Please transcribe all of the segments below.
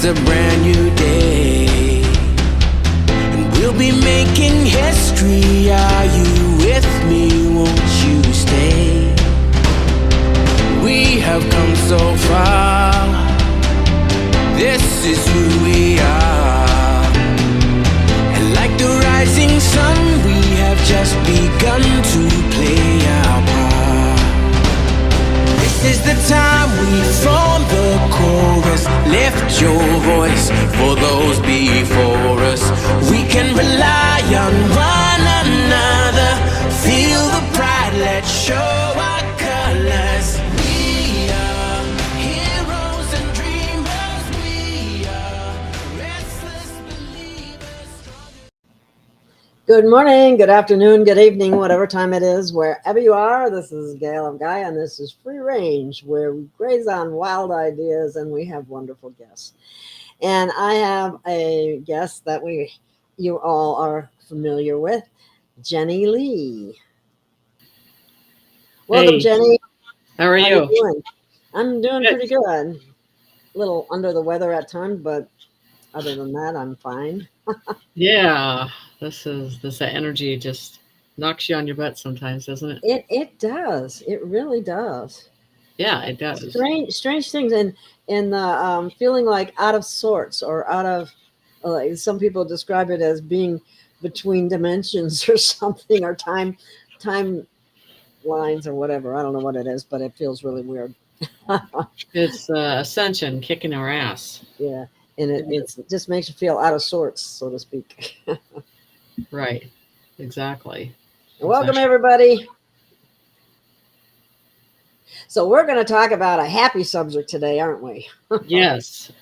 is a brand new day, and we'll be making history. Are you with me? Won't you stay? We have come so far. This is who we are. And like the rising sun, we have just begun to play our part. This is the time we form the chorus. Lift your voice for those before us. We can rely on one another. Feel the pride, let's show our colors. We are heroes and dreamers. We are restless believers. Good morning, good afternoon, good evening, whatever time it is, wherever you are. This is Gail of Gaia, and this is Free Range, where we graze on wild ideas, and we have wonderful guests. And I have a guest that you all are familiar with, Jenny Lee. Welcome, Hey, Jenny. how are How you? you doing? I'm doing Good. pretty good. A little under the weather at times, but other than that, I'm fine. Yeah, this energy just knocks you on your butt sometimes, doesn't it? It does. It really does. Yeah, it does. Strange things, and the feeling like out of sorts, or out of like some people describe it as being between dimensions or something, or time lines or whatever. I don't know what it is, but it feels really weird. It's Ascension kicking our ass. Yeah, and it just makes you feel out of sorts, so to speak. Right. Exactly. Welcome, everybody. So we're going to talk about a happy subject today, aren't we? Yes.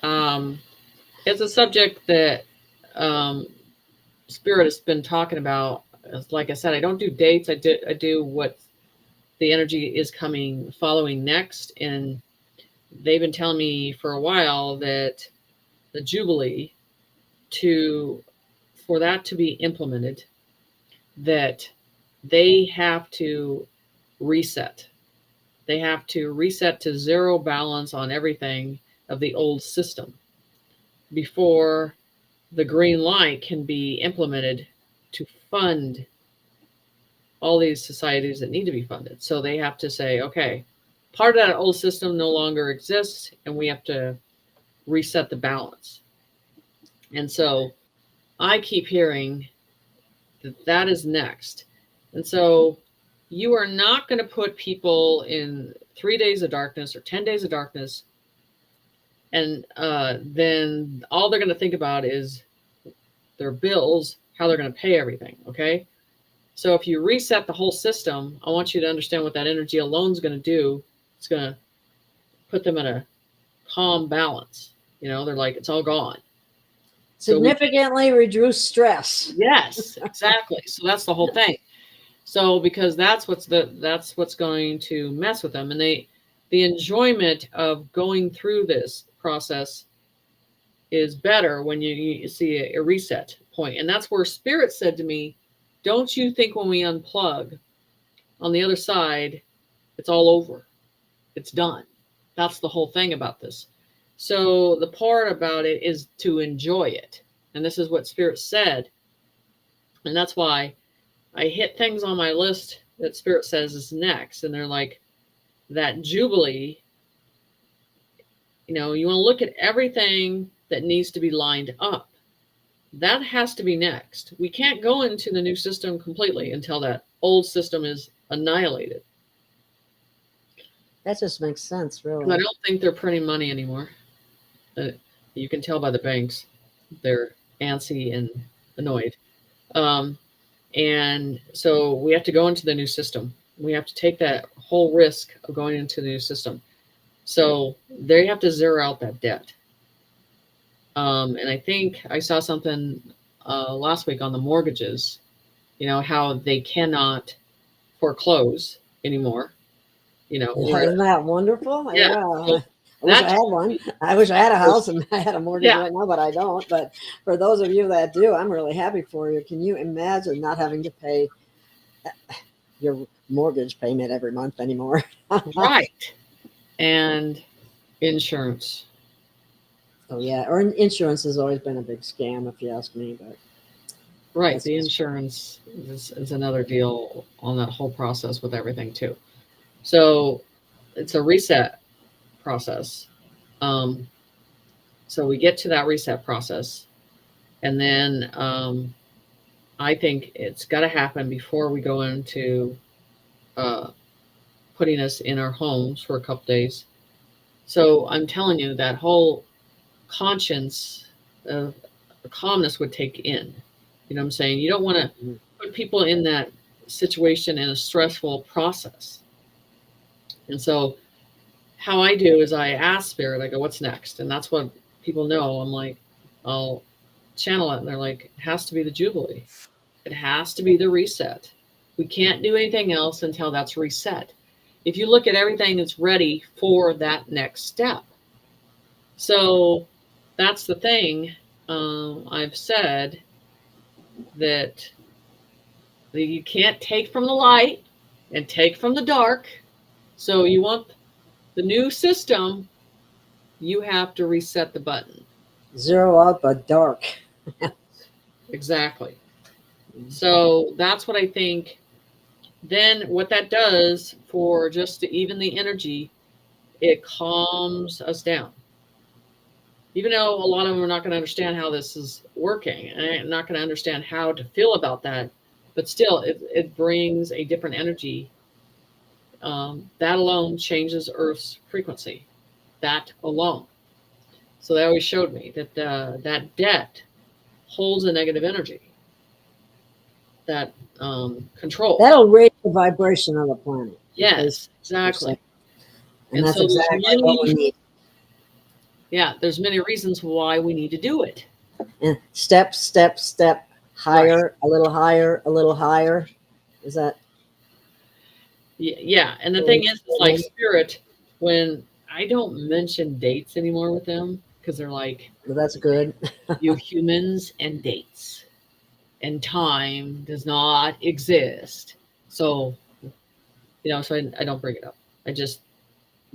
It's a subject that Spirit has been talking about. Like I said, I don't do dates. I do what the energy is following next. And they've been telling me for a while that the Jubilee, for that to be implemented, that they have to reset. They have to reset to zero balance on everything of the old system before the green light can be implemented to fund all these societies that need to be funded. So they have to say, okay, part of that old system no longer exists, and we have to reset the balance. And so I keep hearing that is next. And so you are not going to put people in 3 days of darkness or 10 days of darkness, and then all they're going to think about is their bills, how they're going to pay everything. Okay. So if you reset the whole system, I want you to understand what that energy alone is going to do. It's going to put them in a calm balance. They're like, it's all gone. Significantly reduce stress. Yes, exactly. So that's the whole thing. So because that's what's going to mess with them, and the enjoyment of going through this process is better when you see a reset point. And that's where Spirit said to me, don't you think when we unplug on the other side, it's all over. It's done. That's the whole thing about this. So the part about it is to enjoy it. And this is what Spirit said. And that's why I hit things on my list that Spirit says is next. And they're like, that Jubilee, you want to look at everything that needs to be lined up. That has to be next. We can't go into the new system completely until that old system is annihilated. That just makes sense, really. I don't think they're printing money anymore. You can tell by the banks. They're antsy and annoyed. And so we have to go into the new system. We have to take that whole risk of going into the new system. So they have to zero out that debt. And I think I saw something last week on the mortgages, how they cannot foreclose anymore. Isn't that wonderful? Yeah. I wish I had one. I wish I had a house and I had a mortgage right now, but I don't. But for those of you that do, I'm really happy for you. Can you imagine not having to pay your mortgage payment every month anymore? Right. And insurance. Oh yeah, or insurance has always been a big scam, if you ask me. But Right. that's The just, insurance is another deal on that whole process with everything too. So it's a reset process. So we get to that reset process, and then I think it's got to happen before we go into putting us in our homes for a couple days. So I'm telling you, that whole conscience of calmness would take in. You know what I'm saying? You don't want to put people in that situation in a stressful process. And so how I do is I ask Spirit, I go, what's next? And that's what people know. I'm like, I'll channel it. And they're like, it has to be the Jubilee. It has to be the reset. We can't do anything else until that's reset. If you look at everything, it's ready for that next step. So that's the thing. I've said that you can't take from the light and take from the dark. So you want the new system, you have to reset the button. zero out the dark. Exactly. So that's what I think. Then what that does for just to even the energy, it calms us down. Even though a lot of them are not going to understand how this is working and not going to understand how to feel about that, but still it brings a different energy. That alone changes Earth's frequency. That alone. So they always showed me that that debt holds a negative energy. That control. That'll raise the vibration of the planet. Yes, exactly. And that's so exactly what we need. Yeah, there's many reasons why we need to do it. And step, step, step, higher, right. A little higher, a little higher. Is that? Yeah, and the thing is, it's like Spirit, when I don't mention dates anymore with them, because they're like, well, that's good. You humans and dates. And time does not exist. So, so I don't bring it up. I just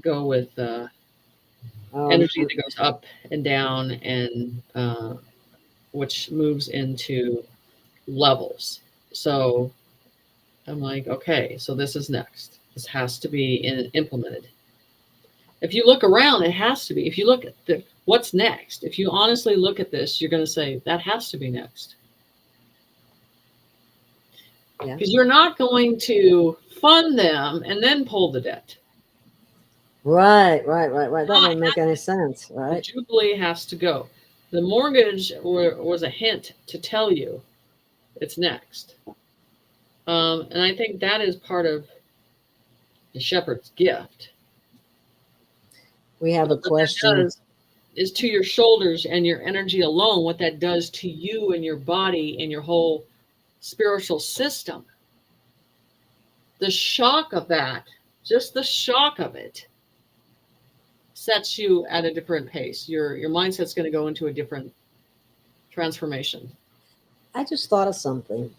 go with energy that goes up and down, and which moves into levels. So I'm like, okay, so this is next. This has to be implemented. If you look around, it has to be. If you look at what's next, if you honestly look at this, you're going to say, that has to be next. Because you're not going to fund them and then pull the debt. Right. That doesn't make any sense, right? The Jubilee has to go. The mortgage was a hint to tell you it's next. And I think that is part of the shepherd's gift. We have a question. Is to your shoulders and your energy alone, what that does to you and your body and your whole spiritual system. The shock of that, just the shock of it, sets you at a different pace. Your mindset's going to go into a different transformation. I just thought of something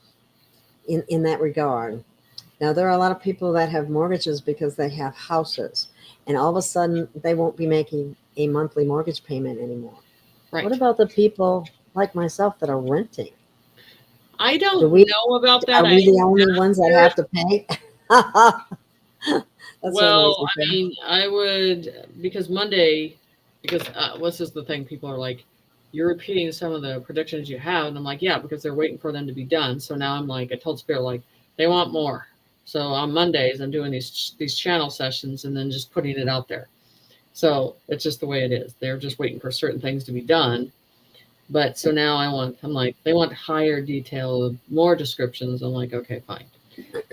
in that regard. Now, there are a lot of people that have mortgages because they have houses, and all of a sudden they won't be making a monthly mortgage payment anymore. Right. What about the people like myself that are renting? I don't know about that. Are we the only ones that have to pay? Well, I mean, I would, because Monday, this is the thing, people are like, you're repeating some of the predictions you have. And I'm like, yeah, because they're waiting for them to be done. So now I'm like, I told Spirit, like, they want more. So on Mondays, I'm doing these channel sessions and then just putting it out there. So it's just the way it is. They're just waiting for certain things to be done. But so now I'm like, they want higher detail, more descriptions. I'm like, okay, fine.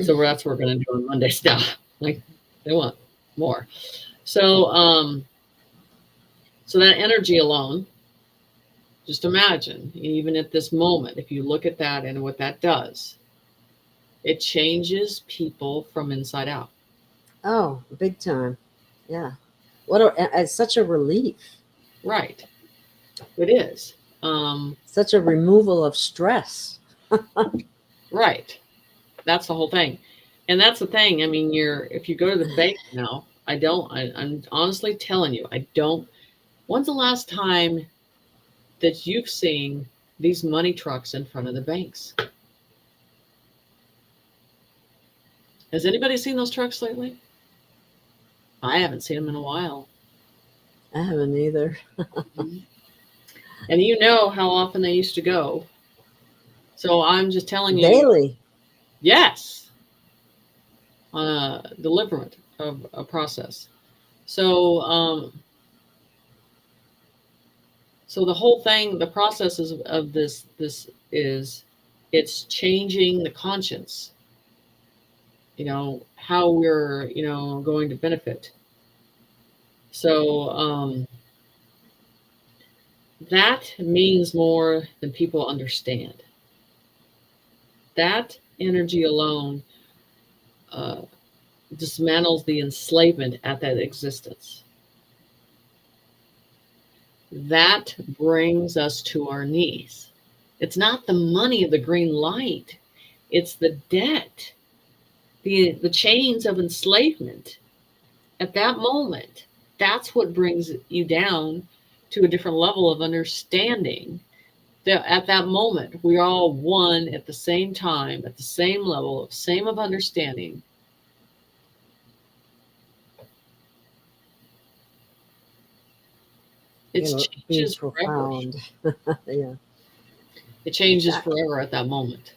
So that's what we're going to do on Mondays now. Like, they want more. So, so that energy alone, just imagine, even at this moment, if you look at that and what that does, it changes people from inside out. Oh, big time. Yeah. It's such a relief. Right. It is. Such a removal of stress. Right. That's the whole thing. And that's the thing. I mean, if you go to the bank now, I'm honestly telling you, when's the last time that you've seen these money trucks in front of the banks. Has anybody seen those trucks lately? I haven't seen them in a while. I haven't either. And you know how often they used to go. So I'm just telling you. Daily. Yes. On a deliberate of a process. So, so the whole thing, the process of this is, it's changing the conscience. You know, how we're, you know, going to benefit. So, that means more than people understand. That energy alone dismantles the enslavement at that existence. That brings us to our knees. It's not the money of the green light. It's the debt, the chains of enslavement. At that moment, that's what brings you down to a different level of understanding. That at that moment, we're all one at the same time, at the same level, same of understanding. It changes profound. forever. Yeah. It changes forever at that moment.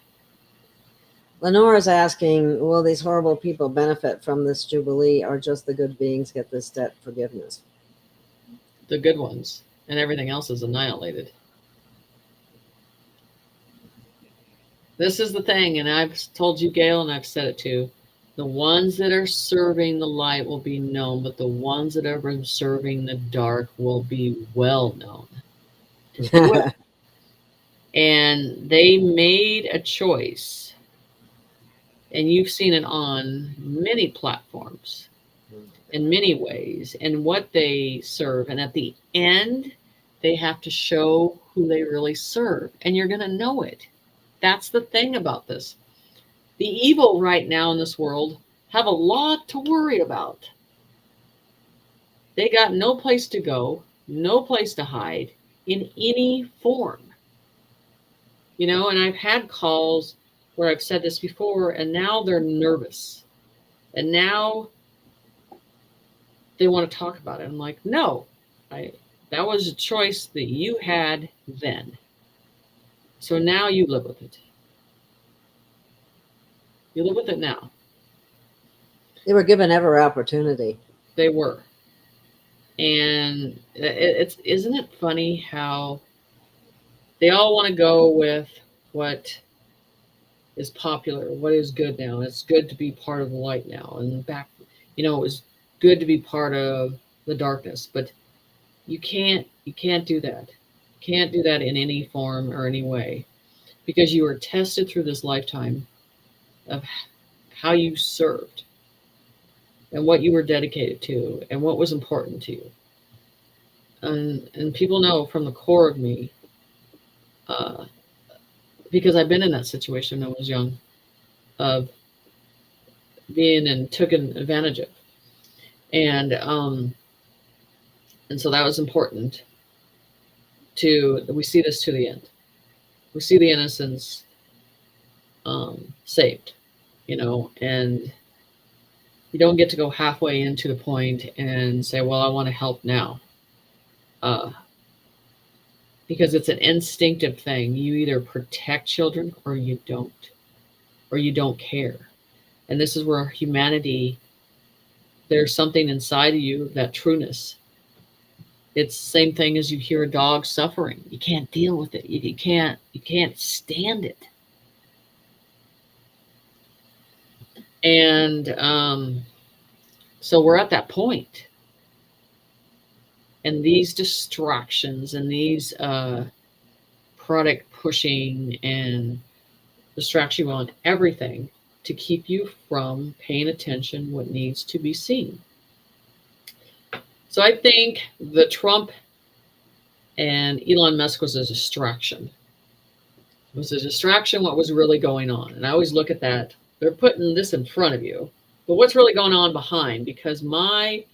Lenore's asking, will these horrible people benefit from this Jubilee, or just the good beings get this debt forgiveness? The good ones, and everything else is annihilated. This is the thing, and I've told you, Gail, and I've said it too. The ones that are serving the light will be known, but the ones that are serving the dark will be well known. And they made a choice, and you've seen it on many platforms in many ways, and what they serve. And at the end, they have to show who they really serve, and you're going to know it. That's the thing about this. The evil right now in this world have a lot to worry about. They got no place to go, no place to hide in any form. You know, and I've had calls where I've said this before, and now they're nervous. And now they want to talk about it. I'm like, no, that was a choice that you had then. So now you live with it. You live with it now. They were given every opportunity. They were. And isn't it funny how they all want to go with what is popular, what is good now. It's good to be part of the light now. And back, you know, it was good to be part of the darkness. But you can't do that. You can't do that in any form or any way, because you were tested through this lifetime of how you served and what you were dedicated to and what was important to you. And people know from the core of me, because I've been in that situation when I was young, of being and taken advantage of. And so that was important we see this to the end. We see the innocents saved, you know, and you don't get to go halfway into the point and say, well, I want to help now. Because it's an instinctive thing. You either protect children or you don't care. And this is where humanity, there's something inside of you, that trueness. It's the same thing as you hear a dog suffering. You can't deal with it. You can't stand it. And so we're at that point. And these distractions and these product pushing and distract you on everything to keep you from paying attention what needs to be seen. So I think the Trump and Elon Musk was a distraction. It was a distraction what was really going on. And I always look at that. They're putting this in front of you, but what's really going on behind? Because my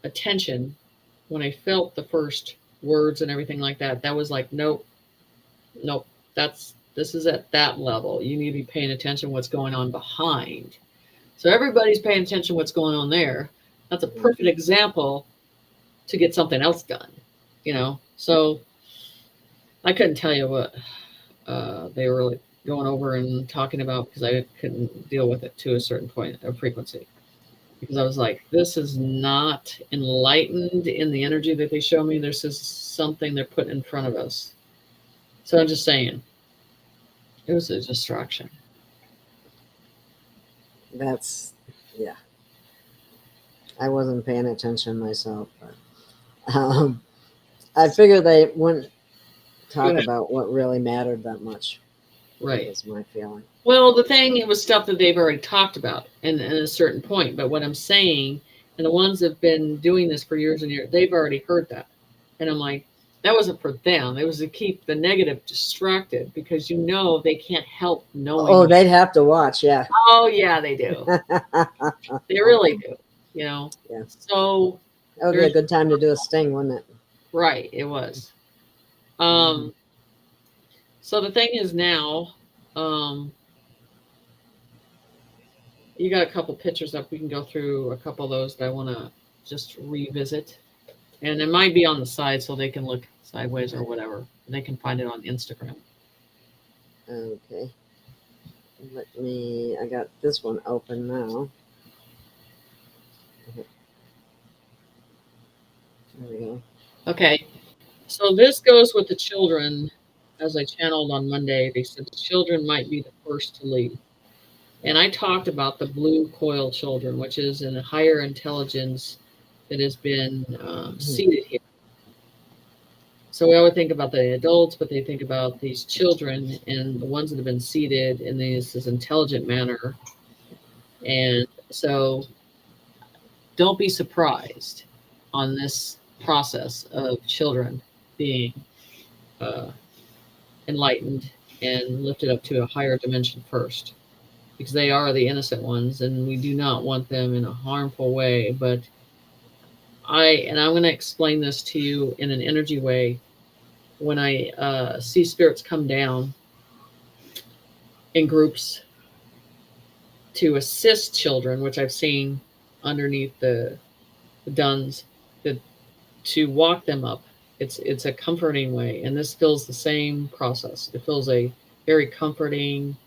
attention, when I felt the first words and everything like that. That was like, nope, this is at that level. You need to be paying attention to what's going on behind. So everybody's paying attention to what's going on there. That's a perfect example to get something else done, So I couldn't tell you what they were really going over and talking about, because I couldn't deal with it to a certain point of frequency. Because I was like, this is not enlightened in the energy that they show me. This is something they're putting in front of us. So I'm just saying, it was a distraction. That's, yeah. I wasn't paying attention myself, but I figured they wouldn't talk about what really mattered that much. Right. That's my feeling. Well, the thing, it was stuff that they've already talked about in a certain point. But what I'm saying, and the ones that have been doing this for years and years, they've already heard that. And I'm like, that wasn't for them. It was to keep the negative distracted, because they can't help knowing. Oh, they'd have to watch, yeah. Oh, yeah, they do. They really do, Yeah. So that would be a good time to do a sting, wouldn't it? Right, it was. So the thing is now, you got a couple pictures up. We can go through a couple of those that I want to just revisit. And it might be on the side so they can look sideways or whatever. And they can find it on Instagram. Okay. I got this one open now. There we go. Okay. So this goes with the children. As I channeled on Monday, they said the children might be the first to leave. And I talked about the blue coil children, which is a higher intelligence that has been seated here. So we always think about the adults, but they think about these children and the ones that have been seated in this intelligent manner. And so don't be surprised on this process of children being enlightened and lifted up to a higher dimension first, because they are the innocent ones, and we do not want them in a harmful way. But I'm going to explain this to you in an energy way. When I see spirits come down in groups to assist children, which I've seen underneath the duns, to walk them up, it's a comforting way. And this feels the same process. It feels a very comforting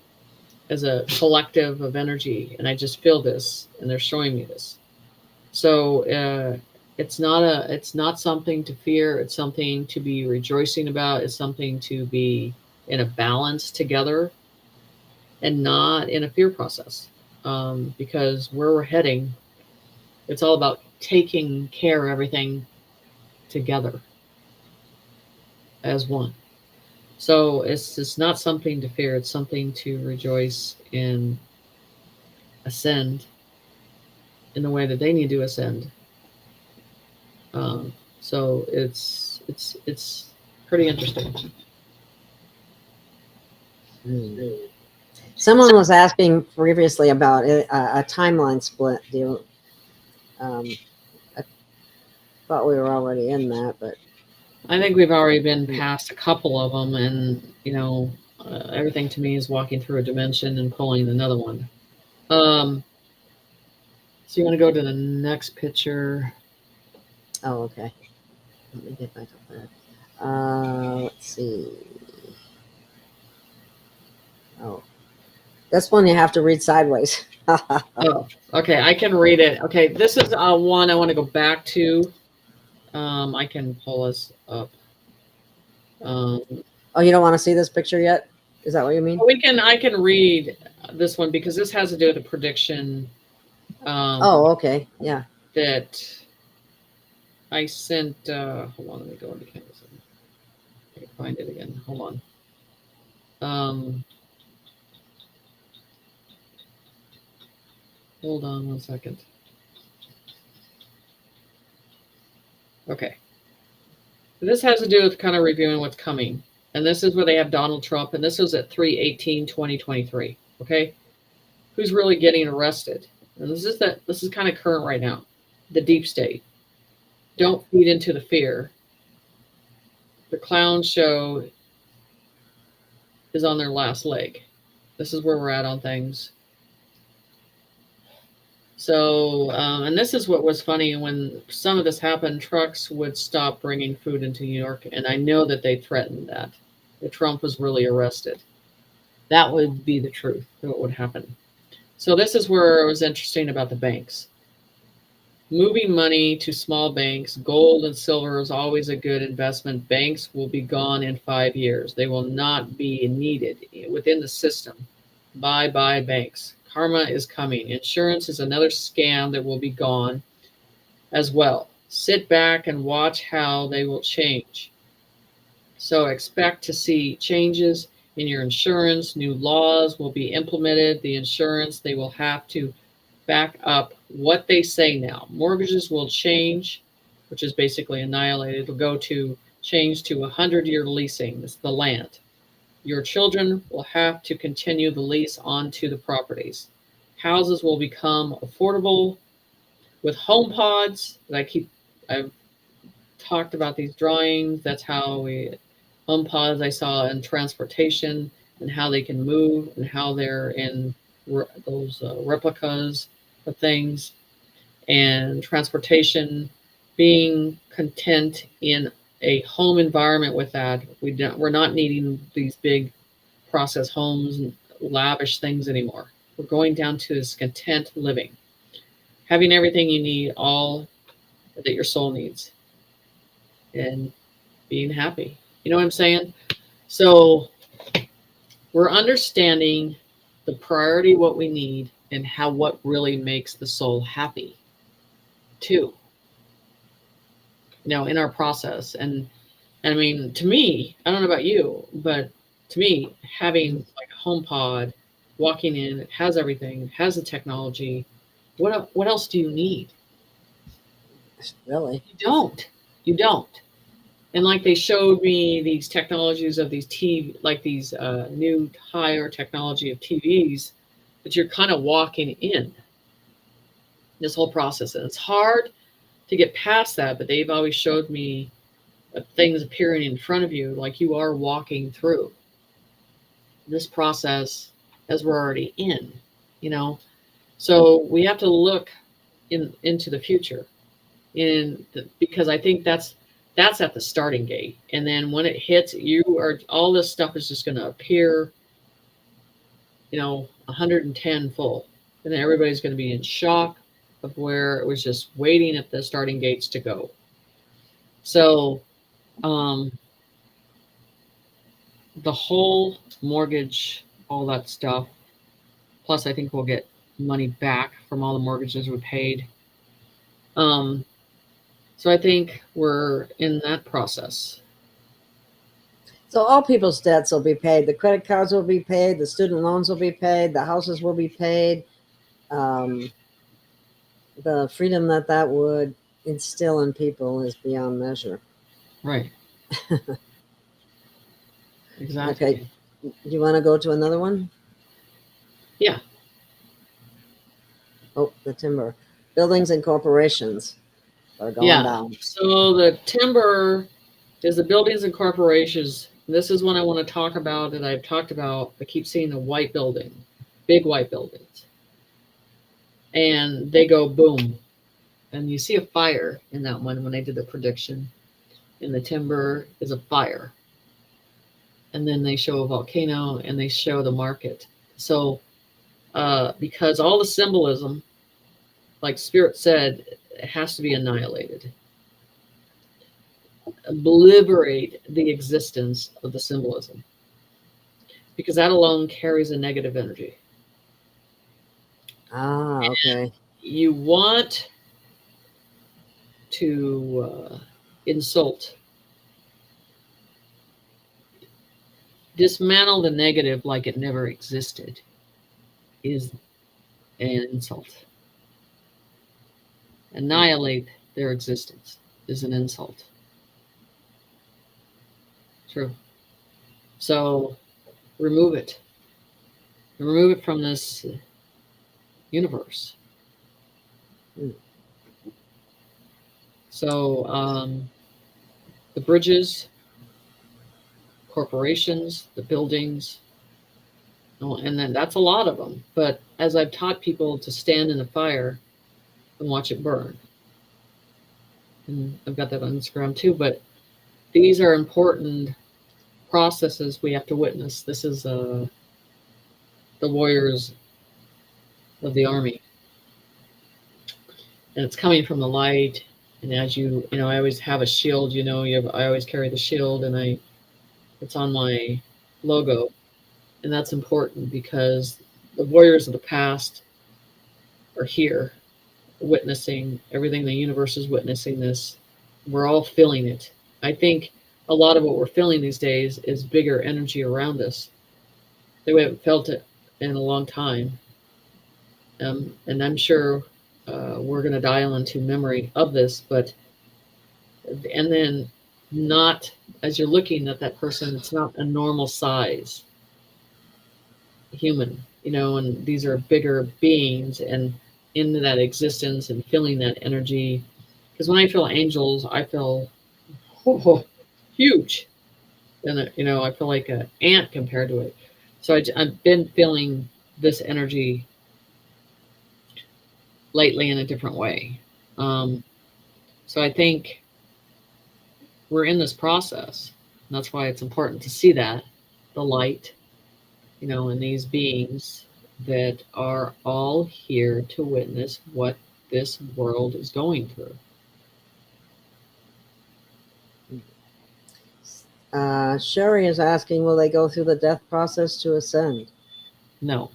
as a collective of energy. And I just feel this, and they're showing me this. So it's not something to fear. It's something to be rejoicing about. It's something to be in a balance together, and not in a fear process. Because where we're heading, it's all about taking care of everything together as one. So it's not something to fear. It's something to rejoice and ascend in the way that they need to ascend. So it's pretty interesting. Someone was asking previously about a timeline split. Do you? I thought we were already in that, but I think we've already been past a couple of them, and everything to me is walking through a dimension and pulling another one. So you want to go to the next picture? Oh, okay. Let me get back up there. Let's see. Oh, this one you have to read sideways. Oh, okay. I can read it. Okay, this is one I want to go back to. I can pull us up. Oh, you don't want to see this picture yet? Is that what you mean? I can read this one, because this has to do with a prediction. Oh, okay. Yeah. That I sent. Hold on, let me go into Canvas. I can find it again. Hold on. Hold on 1 second. Okay. This has to do with kind of reviewing what's coming. And this is where they have Donald Trump. And this was at 3/18/2023. Okay. Who's really getting arrested? And this is kind of current right now. The deep state. Don't feed into the fear. the clown show is on their last leg. This is where we're at on things. So, and this is what was funny when some of this happened, trucks would stop bringing food into New York. And I know that they threatened that if Trump was really arrested. That would be the truth of what would happen. So this is where it was interesting about the banks. Moving money to small banks, gold and silver is always a good investment. Banks will be gone in 5 years. They will not be needed within the system. Bye bye banks. Karma is coming. Insurance is another scam that will be gone as well. Sit back and watch how they will change. So expect to see changes in your insurance. New laws will be implemented. The insurance, they will have to back up what they say now. Mortgages will change, which is basically annihilated. It'll go to change to 100-year leasing. It's the land. Your children will have to continue the lease onto the properties. Houses will become affordable with home pods. I've talked about these drawings. That's how home pods I saw in transportation and how they can move and how they're in those replicas of things, and transportation, being content in a home environment with that. We're not needing these big process homes and lavish things anymore. We're going down to this content living, having everything you need, all that your soul needs, and being happy. You know what I'm saying? So we're understanding the priority, what we need, and what really makes the soul happy too, in our process. And I mean, to me, I don't know about you, but to me, having like a home pod, walking in, it has everything, it has the technology. What else do you need? Really? You don't. And like they showed me these technologies of these TV, like these new higher technology of TVs, but you're kind of walking in this whole process. And it's hard to get past that, but they've always showed me things appearing in front of you, like you are walking through this process as we're already in, So we have to look into the future, because I think that's at the starting gate. And then when it hits, all this stuff is just going to appear, 110 full. And then everybody's going to be in shock of where it was just waiting at the starting gates to go. So the whole mortgage, all that stuff, plus I think we'll get money back from all the mortgages we paid. So I think we're in that process. So all people's debts will be paid. The credit cards will be paid. The student loans will be paid. The houses will be paid. The freedom that would instill in people is beyond measure. Right. Exactly. Okay. You want to go to another one? Yeah. Oh, the timber. Buildings and corporations are going down. So the timber is the buildings and corporations. This is one I want to talk about that I've talked about. I keep seeing a white building, big white buildings. And they go boom. And you see a fire in that one when I did the prediction. And the timber is a fire. And then they show a volcano and they show the market. So because all the symbolism, like Spirit said, it has to be annihilated. Liberate the existence of the symbolism, because that alone carries a negative energy. Okay. And you want to insult, dismantle the negative like it never existed is an insult. Annihilate their existence is an insult. True. So remove it. Remove it from this universe. So the bridges corporations, the buildings, and then that's a lot of them. But as I've taught people to stand in the fire and watch it burn, and I've got that on Instagram too, but these are important processes we have to witness. This is the warriors of the army, and it's coming from the light. And as you know, I always have a shield. I always carry the shield, and it's on my logo, and that's important because the warriors of the past are here, witnessing everything. The universe is witnessing this. We're all feeling it. I think a lot of what we're feeling these days is bigger energy around us. We haven't felt it in a long time, and I'm sure we're going to dial into memory of this, and then not, as you're looking at that person, it's not a normal size human, and these are bigger beings and into that existence and feeling that energy. Because when I feel angels, I feel huge, and I feel like an ant compared to it. So I've been feeling this energy lately in a different way. So I think we're in this process. And that's why it's important to see that, the light, in these beings that are all here to witness what this world is going through. Sherry is asking, will they go through the death process to ascend? No.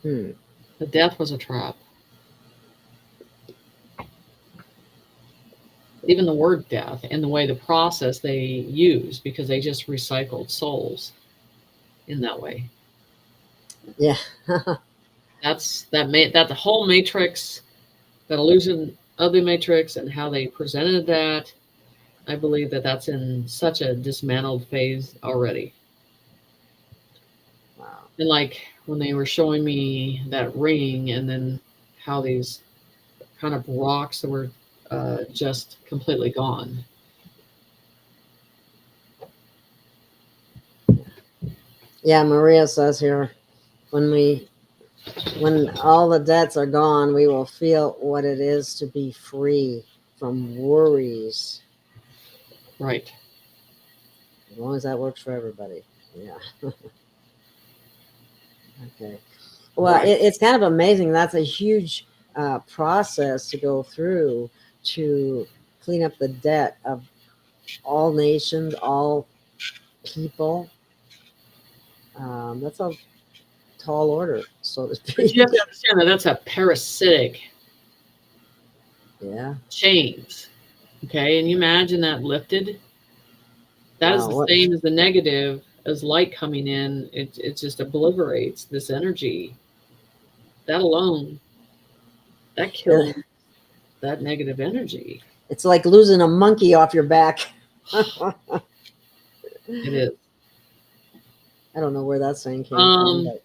The death was a trap. Even the word death and the way the process they use, because they just recycled souls in that way. Yeah. That's the whole matrix, that illusion of the matrix and how they presented that. I believe that that's in such a dismantled phase already. Wow. And like when they were showing me that ring, and then how these kind of rocks that were just completely gone. Yeah, Maria says here, when all the debts are gone, we will feel what it is to be free from worries. Right. As long as that works for everybody. Yeah. Okay. Well, Right. it's kind of amazing. That's a huge process to go through to clean up the debt of all nations, all people. That's a tall order, so to But speak. you have to understand that that's a parasitic Yeah. chains. Okay, and you imagine that lifted. That is Wow, the same as the negative, as light coming in. It just obliterates this energy. That alone, that kills that negative energy. it's like losing a monkey off your back. It is. I don't know where that saying came from, but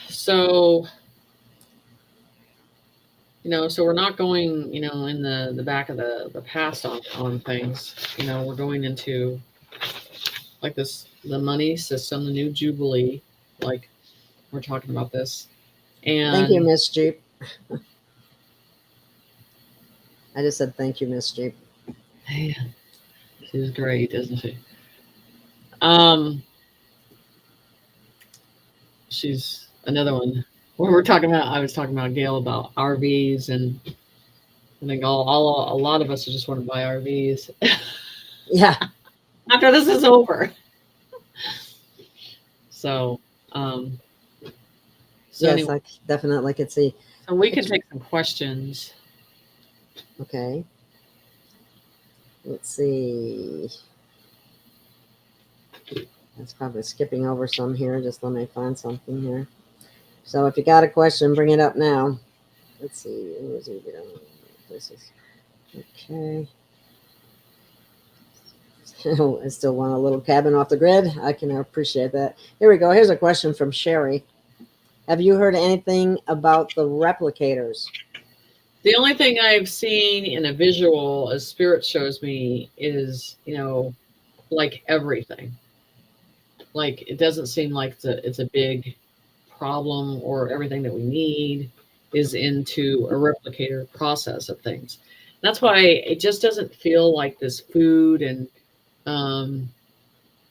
So, so we're not going, in the back of the past on things. We're going into like the money system, the new Jubilee, like we're talking about this. And thank you, Miss Jeep. I just said thank you, Miss Jeep. Man, she's great, isn't she? She's another one. When I was talking about Gail about RVs, and I think a lot of us just want to buy RVs. Yeah. After this is over. So, Yes, anyway, I definitely could see. so we can take some questions. Okay. Let's see. That's probably skipping over some here. Just let me find something here. So if you got a question, bring it up now. Let's see. Okay. I still want a little cabin off the grid. I can appreciate that. Here we go. Here's a question from Sherry. Have you heard anything about the replicators? The only thing I've seen in a visual, as spirit shows me, is, like everything. Like, it doesn't seem like it's a big problem, or everything that we need is into a replicator process of things. That's why it just doesn't feel like this food. And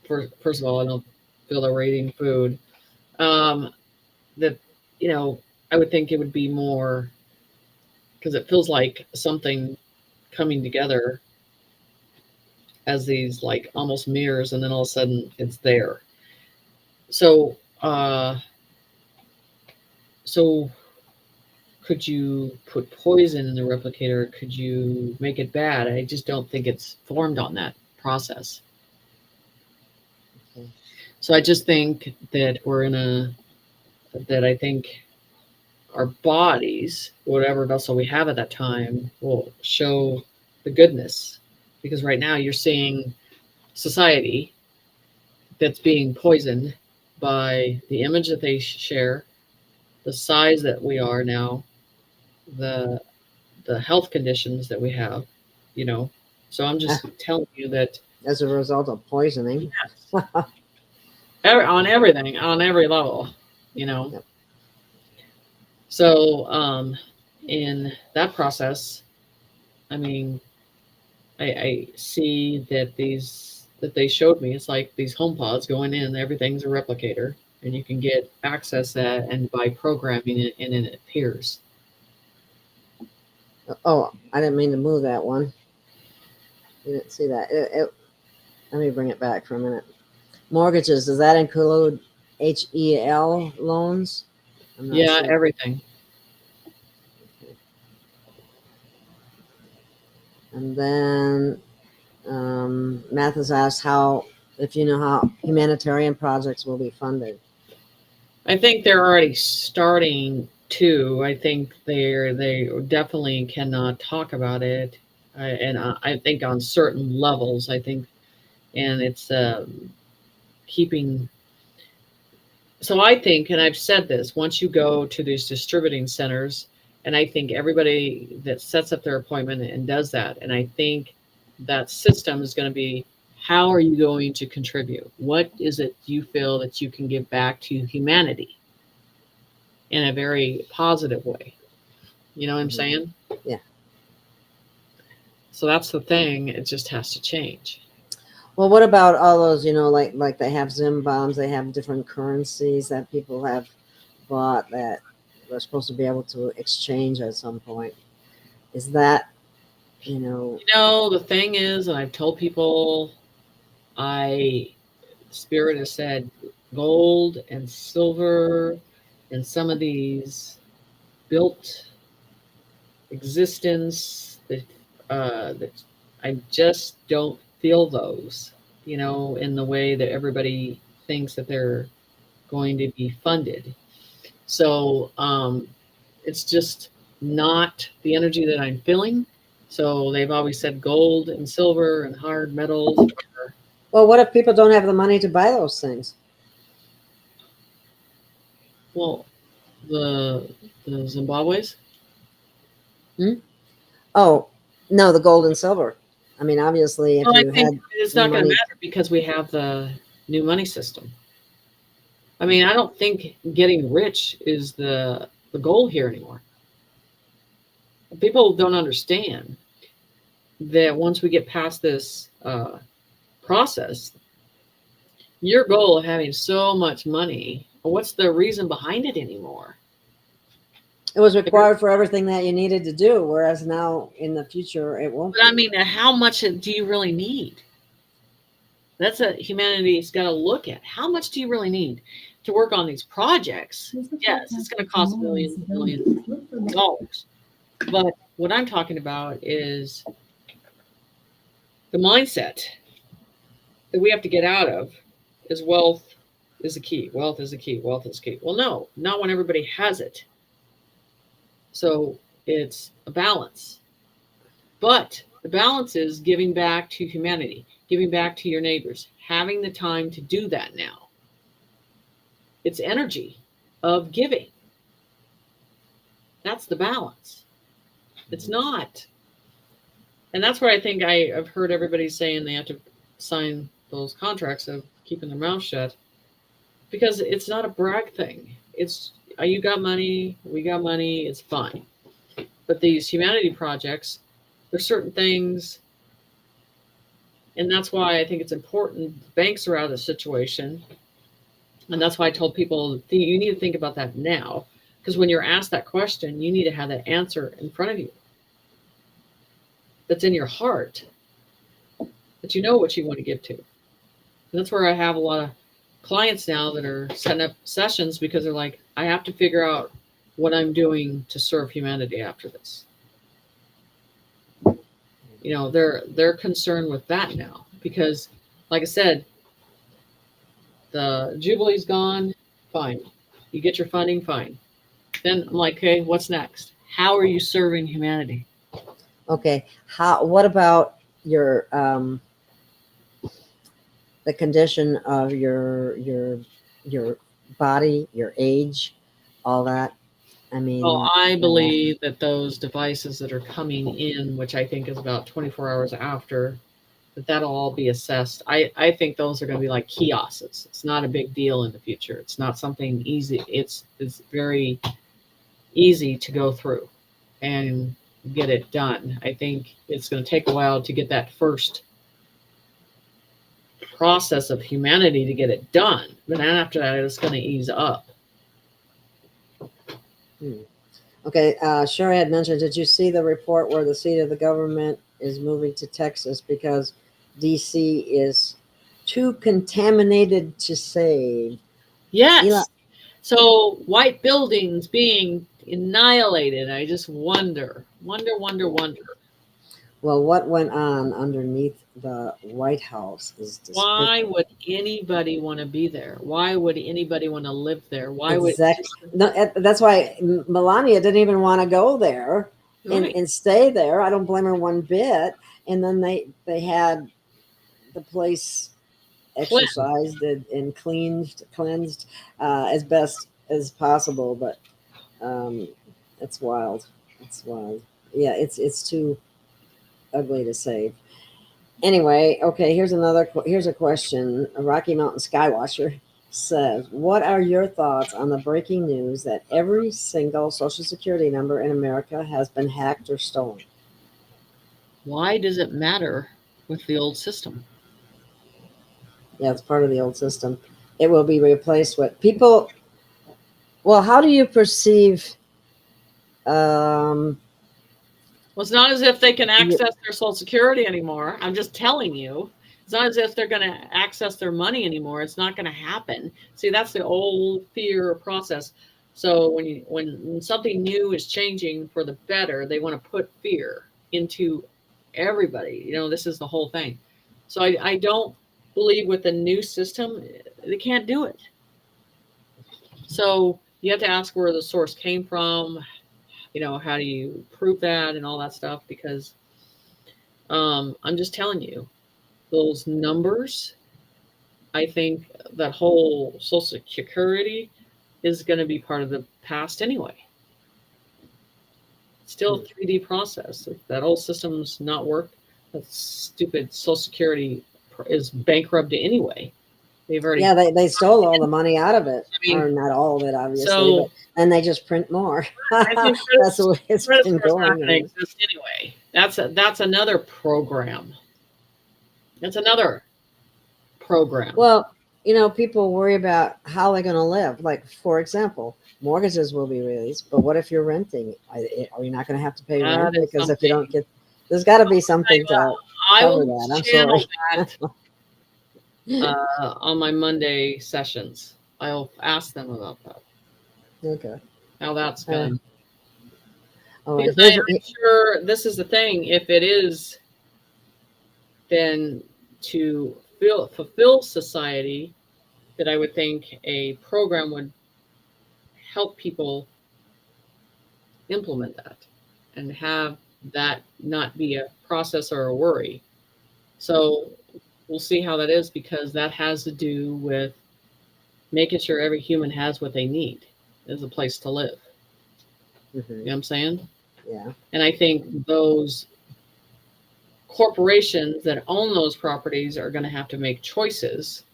first of all, I don't feel like we're eating food. That, I would think it would be more, because it feels like something coming together as these like almost mirrors, and then all of a sudden it's there. So could you put poison in the replicator? Could you make it bad? I just don't think it's formed on that process. Okay. So I just think that I think our bodies, whatever vessel we have at that time, will show the goodness. Because right now you're seeing society that's being poisoned by the image that they share, the size that we are now, the health conditions that we have, So I'm just telling you that as a result of poisoning. Yes. On everything, on every level, Yep. So in that process, I mean, I see that they showed me, it's like these home pods going in, everything's a replicator, and you can get access that, and by programming it, and then it appears. Oh, I didn't mean to move that one. You didn't see that. Let me bring it back for a minute. Mortgages, does that include HEL loans? I'm not Yeah, sure. everything. Okay. And then Mathis asked if you know how humanitarian projects will be funded. I think they're already starting to. I think they definitely cannot talk about it, and I think on certain levels, I think, and it's keeping. So I think, and I've said this, once you go to these distributing centers, and I think everybody that sets up their appointment and does that, and I think that system is going to be, how are you going to contribute? What is it you feel that you can give back to humanity in a very positive way? You know what I'm saying? Yeah. So that's the thing. It just has to change. Well, what about all those, like they have Zim bombs, they have different currencies that people have bought that they're supposed to be able to exchange at some point. Is that, The thing is, and I've told people, Spirit has said gold and silver and some of these built existence that I just don't feel those, in the way that everybody thinks that they're going to be funded. So it's just not the energy that I'm feeling. So they've always said gold and silver and hard metals. Well, what if people don't have the money to buy those things? Well, the Zimbabwe's? Oh, no, the gold and silver. I mean, obviously, if I you think had it's not going to money, matter because we have the new money system. I mean, I don't think getting rich is the goal here anymore. People don't understand that once we get past this process, your goal of having so much money, what's the reason behind it anymore? it was required for everything that you needed to do, whereas now in the future it won't. But I mean, how much do you really need? That's a humanity's got to look at. How much do you really need to work on these projects? Yes, it's going to cost millions of dollars. But what I'm talking about is the mindset that we have to get out of is wealth is the key. Wealth is the key. Wealth is key. Well, no, not when everybody has it. So it's a balance. But the balance is giving back to humanity, giving back to your neighbors, having the time to do that now. It's energy of giving. That's the balance. It's not. And that's where I think I've heard everybody saying they have to sign those contracts of keeping their mouth shut, because it's not a brag thing. It's you got money, we got money, it's fine. But these humanity projects, there's certain things, and that's why I think it's important banks are out of the situation. And that's why I told people you need to think about that now, because when you're asked that question, you need to have that answer in front of you that's in your heart, that you know what you want to give to. And that's where I have a lot of clients now that are setting up sessions, because they're like, I have to figure out what I'm doing to serve humanity after this. You know, they're concerned with that now, because like I said, the Jubilee's gone, fine. You get your funding, fine. Then I'm like, okay, what's next? How are you serving humanity? Okay. What about your the condition of your body, your age, all that? I mean, well, I believe that those devices that are coming in, which I think is about 24 hours after, that'll all be assessed. I think those are going to be like kiosks. It's not a big deal in the future. It's not something easy. It's very easy to go through and get it done. I think it's going to take a while to get that first process of humanity to get it done. But then after that, it's going to ease up. Okay, Sherry had mentioned, did you see the report where the seat of the government is moving to Texas because DC is too contaminated to save? Yes. Eli- So white buildings being annihilated. I just wonder. Well, what went on underneath the White House is despicable. Why would anybody want to be there? Why would anybody want to live there? Why exactly. No, that's why Melania didn't even want to go there and stay there. I don't blame her one bit. And then they had the place exercised and cleansed as best as possible. But it's wild. It's wild. Yeah, it's too ugly to save. Anyway, okay, here's a question. A Rocky Mountain Skywatcher says, what are your thoughts on the breaking news that every single Social Security number in America has been hacked or stolen? Why does it matter with the old system? Yeah, it's part of the old system. It will be replaced with people. Well, how do you perceive? Well, it's not as if they can access their Social Security anymore. I'm just telling you. It's not as if they're going to access their money anymore. It's not going to happen. See, that's the old fear process. So when something new is changing for the better, they want to put fear into everybody. You know, this is the whole thing. So I don't believe with the new system, they can't do it. So you have to ask where the source came from. You know, how do you prove that and all that stuff? Because I'm just telling you, those numbers, I think that whole Social Security is going to be part of the past anyway. It's still a 3D process. If that old system's not worked, that stupid Social Security is bankrupt anyway. They've already they stole all the money out of it. I mean, or not all of it, obviously, but and they just print more. That's the way it's been going. Exist anyway. That's another program. That's another program. Well, you know, people worry about how they're going to live. Like, for example, mortgages will be released, but what if you're renting? Are you not going to have to pay rent? Because if you don't get, there's got to be something to cover that. I'm sorry. On my Monday sessions, I'll ask them about that. Okay. How that's going. Right. Because I'm sure this is the thing. If it is, then to fulfill society, that I would think a program would help people implement that and have that not be a process or a worry. So we'll see how that is, because that has to do with making sure every human has what they need as a place to live. Mm-hmm. You know what I'm saying? Yeah. And I think those corporations that own those properties are going to have to make choices.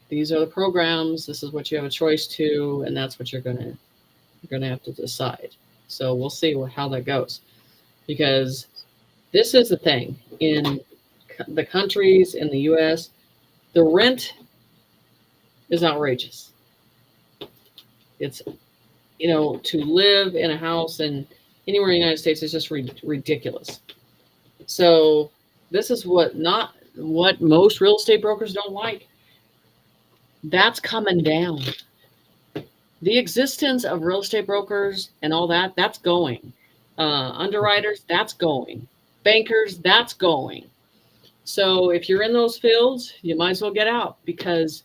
These are the programs. This is what you have a choice to, and that's what you're going to have to decide. So we'll see how that goes, because this is the thing in the countries in the U.S. The rent is outrageous. It's, to live in a house and anywhere in the United States is just ridiculous. So this is what most real estate brokers don't like. That's coming down. The existence of real estate brokers and all that's going. Underwriters, that's going. Bankers, that's going. So if you're in those fields, you might as well get out, because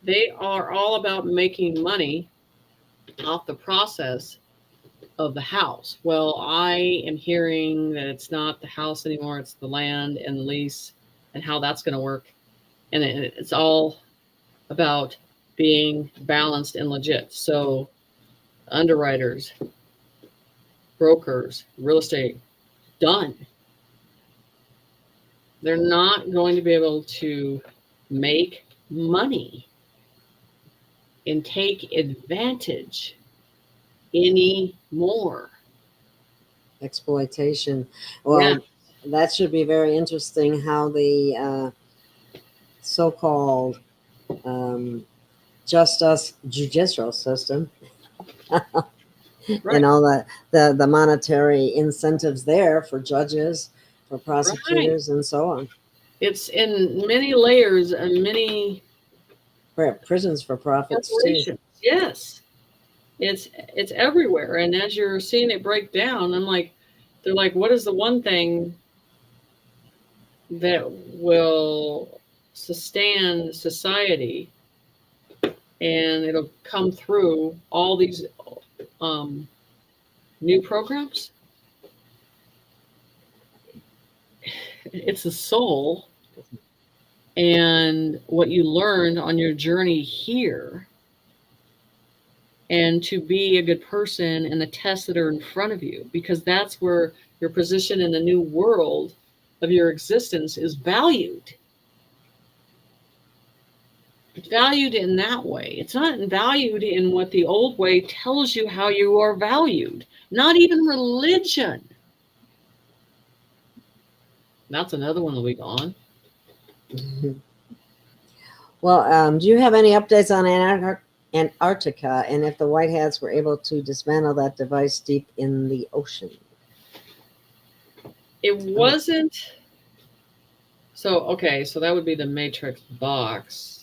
they are all about making money off the process of the house. Well, I am hearing that it's not the house anymore, it's the land and the lease and how that's going to work. And it's all about being balanced and legit. So underwriters, brokers, real estate, done. They're not going to be able to make money and take advantage anymore. Exploitation. Well, that should be very interesting how the so-called justice judicial system and all the monetary incentives there for judges, for prosecutors, and so on. It's in many layers and many prisons for profits too. Yes, it's everywhere. And as you're seeing it break down, they're like, what is the one thing that will sustain society? And it'll come through all these new programs. It's the soul and what you learned on your journey here, and to be a good person and the tests that are in front of you, because that's where your position in the new world of your existence is valued. It's valued in that way. It's not valued in what the old way tells you how you are valued. Not even religion. That's another one that'll be gone. Mm-hmm. Well, do you have any updates on Antarctica, and if the White Hats were able to dismantle that device deep in the ocean? It wasn't. So that would be the Matrix box.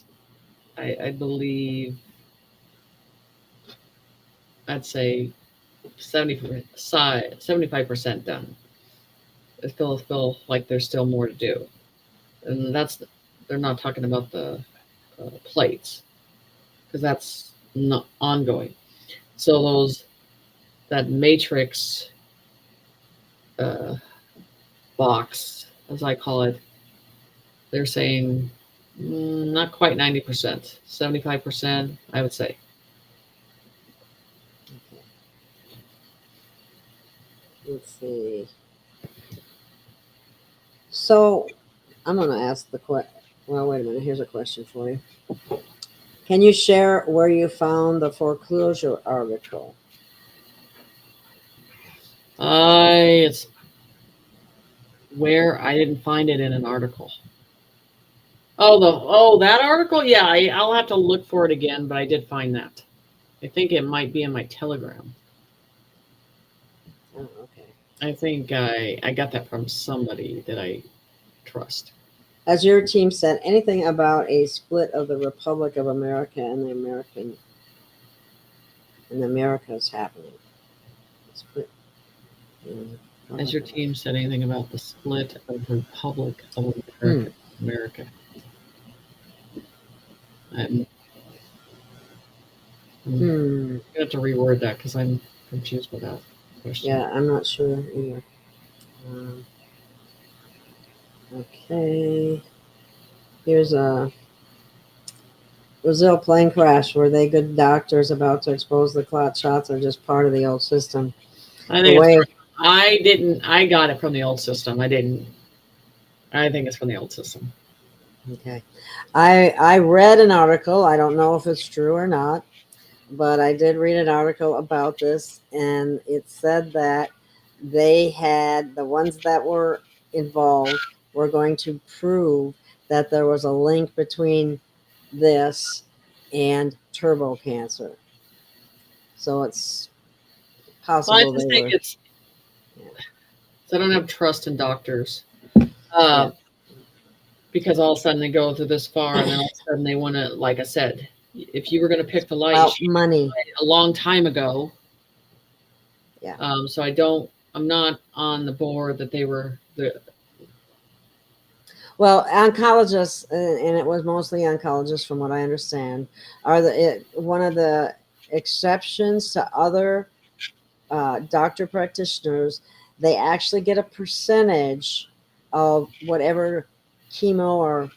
I believe, I'd say 75% done. I feel like there's still more to do. And they're not talking about the plates, because that's not ongoing. So that Matrix box, as I call it, they're saying not quite 90%, 75%, I would say. Okay. Let's see. So I'm going to ask well, wait a minute. Here's a question for you. Can you share where you found the foreclosure article? It's where I didn't find it in an article. That article? Yeah, I'll have to look for it again, but I did find that. I think it might be in my Telegram. Oh, okay. I think I got that from somebody that I trust. Has your team said anything about a split of the Republic of America and the Americas happening? Split. Has your team said anything about the split of the Republic of America? I'm going to have to reword that, because I'm confused with that question. Yeah, I'm not sure either. Okay. Here's a Brazil plane crash. Were they good doctors about to expose the clot shots, or just part of the old system? I The think way, I got it from the old system. I didn't. I think it's from the old system. okay. I read an article. I don't know if it's true or not, but I did read an article about this, and it said that they had the ones that were involved were going to prove that there was a link between this and turbo cancer. So it's Well, I possible just they think were. it's. Yeah. I don't have trust in doctors. Yeah. Because all of a sudden they go through this far and then all of a sudden they want to, like I said, if you were going to pick the light, you Well, should money. a long time ago. Yeah. So I'm not on the board that they were the. Well, oncologists, and it was mostly oncologists, from what I understand, are one of the exceptions to other doctor practitioners. They actually get a percentage of whatever chemo or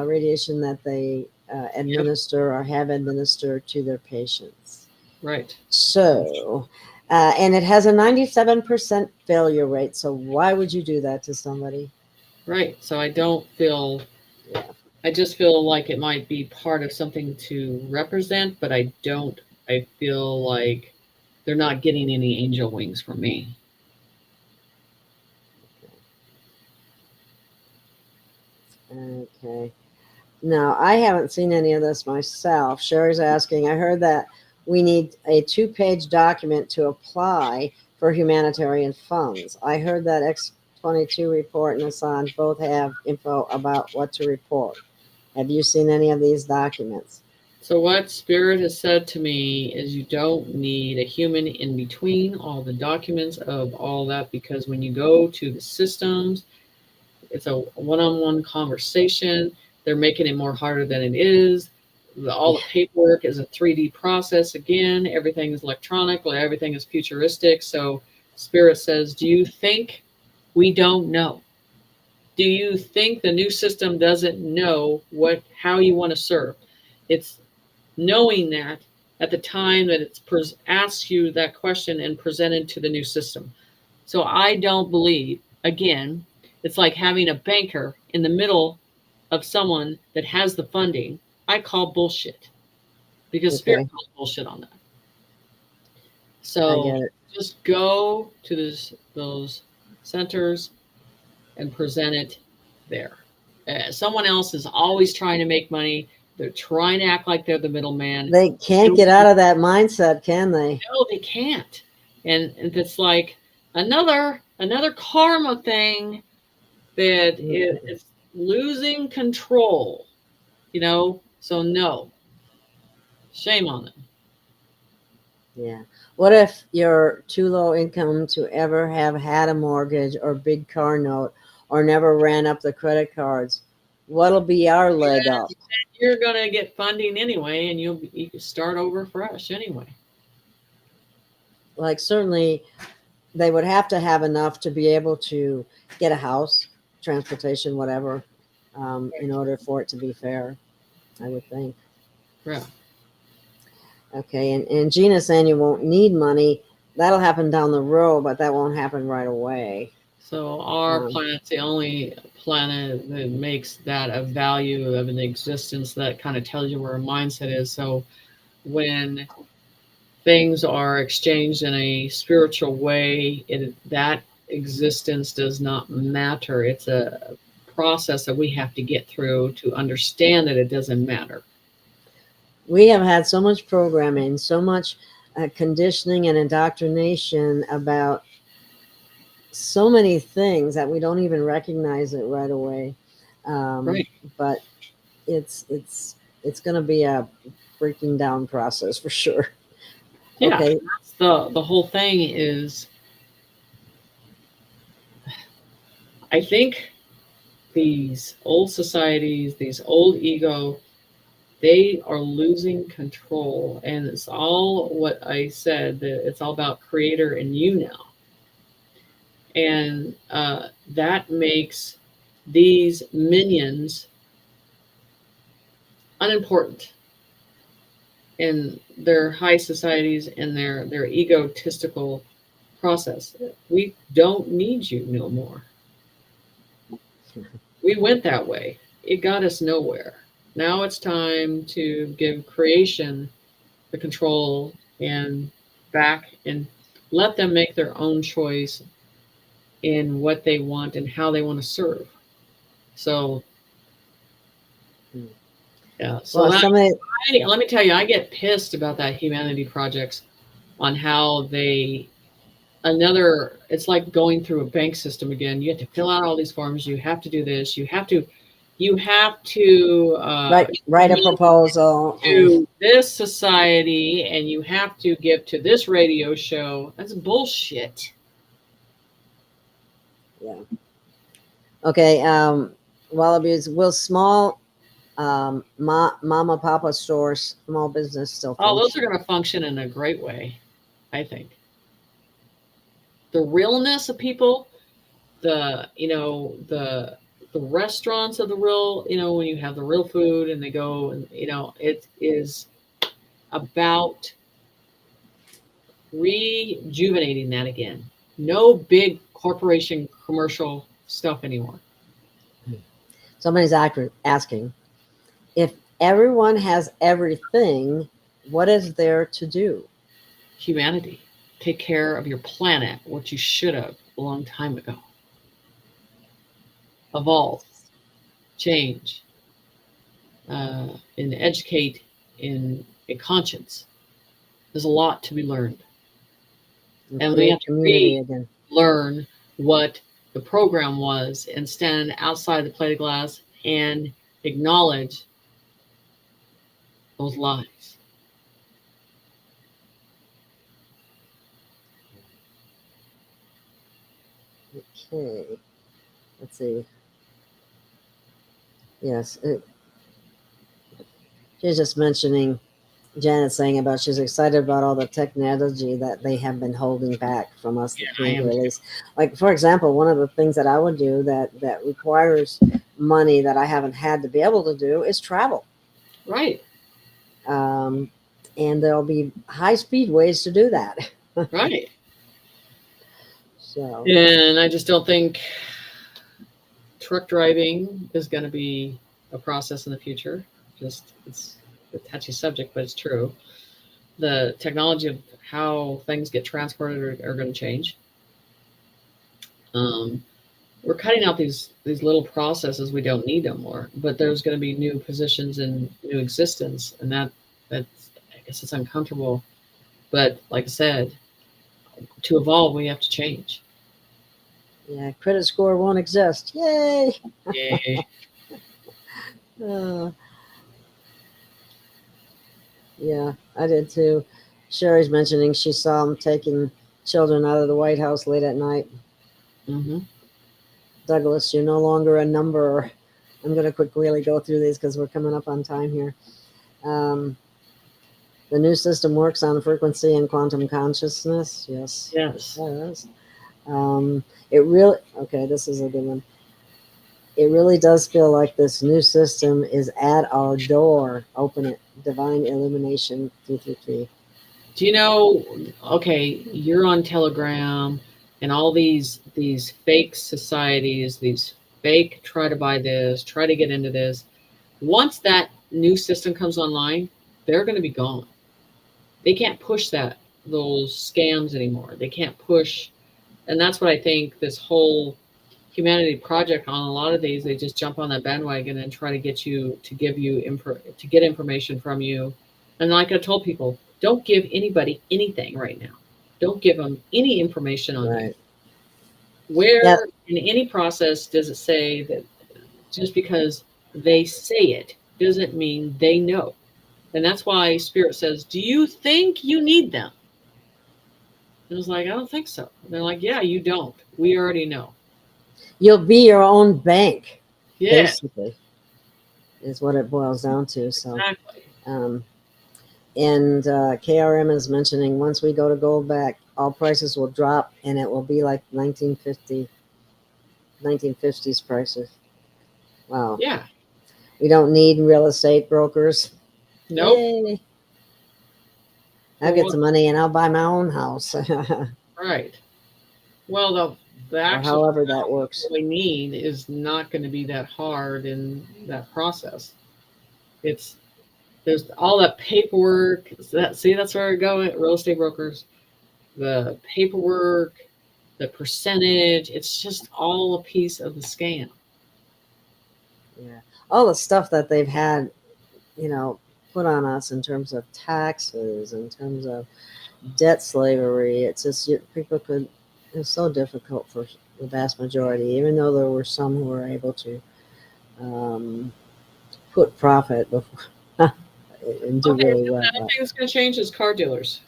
radiation that they Yep, administer or have administered to their patients. right. So, and it has a 97% failure rate. So why would you do that to somebody? Right. So I don't feel, Yeah. I just feel like it might be part of something to represent, but I don't, I feel like they're not getting any angel wings from me. Okay. Now, I haven't seen any of this myself. Sherry's asking, I heard that we need a 2-page document to apply for humanitarian funds. I heard that X22 report and Assange both have info about what to report. Have you seen any of these documents? So what Spirit has said to me is you don't need a human in between all the documents of all that, because when you go to the systems, it's a one-on-one conversation. They're making it more harder than it is. All the paperwork is a 3D process. Again, everything is electronic, everything is futuristic. So Spirit says, do you think we don't know? Do you think the new system doesn't know how you want to serve? It's knowing that at the time that it's asked you that question and presented to the new system. So I don't believe, again, it's like having a banker in the middle of someone that has the funding. I call bullshit, because Spirit Okay, calls bullshit on that. I So get it. just go to those centers and present it there. Someone else is always trying to make money. They're trying to act like they're the middleman. They can't get out of that mindset, can they? No, they can't. And it's like another karma thing that it's losing control, So no, shame on them. Yeah. What if you're too low income to ever have had a mortgage or big car note or never ran up the credit cards? What'll be our leg up? You're gonna get funding anyway, and you can start over fresh anyway. Like, certainly they would have to have enough to be able to get a house, transportation, whatever, in order for it to be fair, I would think. Yeah. Okay, and Gina's saying you won't need money. That'll happen down the road, but that won't happen right away. So our planet's the only planet that makes that a value of an existence, that kind of tells you where our mindset is. So when things are exchanged in a spiritual way, that existence does not matter. It's a process that we have to get through to understand that it doesn't matter. We have had so much programming, so much conditioning and indoctrination about so many things that we don't even recognize it right away. Right. But it's going to be a breaking down process for sure. Yeah. Okay. That's the whole thing is, I think these old societies, these old ego, they are losing control. And it's all what I said, that it's all about creator and you now. And that makes these minions unimportant in their high societies and their egotistical process. We don't need you no more. We went that way. It got us nowhere. Now it's time to give creation the control and back and let them make their own choice in what they want and how they want to serve. So, yeah. So Well, somebody, let me tell you, I get pissed about that humanity projects on how it's like going through a bank system again. You have to fill out all these forms. You have to do this. You have to write a proposal. to this society, and you have to give to this radio show. That's bullshit. Yeah. Okay. Wallabies, will small mama papa stores, small business still function? Oh, those are going to function in a great way, I think. The realness of people, the restaurants of the real, when you have the real food and they go and, it is about rejuvenating that again. No big corporation commercial stuff anymore. Somebody's asking, if everyone has everything, what is there to do? Humanity. Take care of your planet, what you should have a long time ago. Evolve, change, and educate in a conscience. There's a lot to be learned. And we have to learn what the program was and stand outside the plate of glass and acknowledge those lies. Okay, let's see. Yes, she's just mentioning, Janet's saying about she's excited about all the technology that they have been holding back from us to release. Like, for example, one of the things that I would do that requires money that I haven't had to be able to do is travel. Right. And there'll be high-speed ways to do that. Right. So. And I just don't think truck driving is going to be a process in the future. Just, it's a touchy subject, but it's true. The technology of how things get transported are going to change. We're cutting out these little processes. We don't need them more, but there's going to be new positions and new existence, and that's, I guess it's uncomfortable. But like I said, to evolve, we have to change. Yeah, credit score won't exist. Yay! Yay. Yeah, I did too. Sherry's mentioning she saw him taking children out of the White House late at night. Mm-hmm. Douglas, you're no longer a number. I'm going to quickly go through these because we're coming up on time here. The new system works on frequency and quantum consciousness. Yes. Yes. It does. It really, okay, this is a good one. It really does feel like this new system is at our door. Open it. Divine illumination 333. Do you know, okay, you're on Telegram and all these fake societies, these fake try to buy this, try to get into this. Once that new system comes online, they're going to be gone. They can't push those scams anymore. They can't push. And that's what I think this whole humanity project on a lot of these, they just jump on that bandwagon and try to get you to get information from you. And like I told people, don't give anybody anything right now. Don't give them any information on it. Where in any process does it say that just because they say it doesn't mean they know? And that's why Spirit says, do you think you need them? And I was like, I don't think so. And they're like, yeah, you don't. We already know. You'll be your own bank, yeah. Basically, is what it boils down to. So, exactly. And KRM is mentioning once we go to gold back, all prices will drop, and it will be like 1950s prices. Wow. Yeah. We don't need real estate brokers. Nope. Yay. I'll get some money and I'll buy my own house. Right. Well, the or actual however that works. we need is not going to be that hard in that process. There's all that paperwork. That's where I go at real estate brokers. The paperwork, the percentage, it's just all a piece of the scam. Yeah. All the stuff that they've had, put on us in terms of taxes, in terms of debt slavery. It's just it's so difficult for the vast majority, even though there were some who were able to put profit before and do Okay, really so well. another thing that's going to change is car dealers.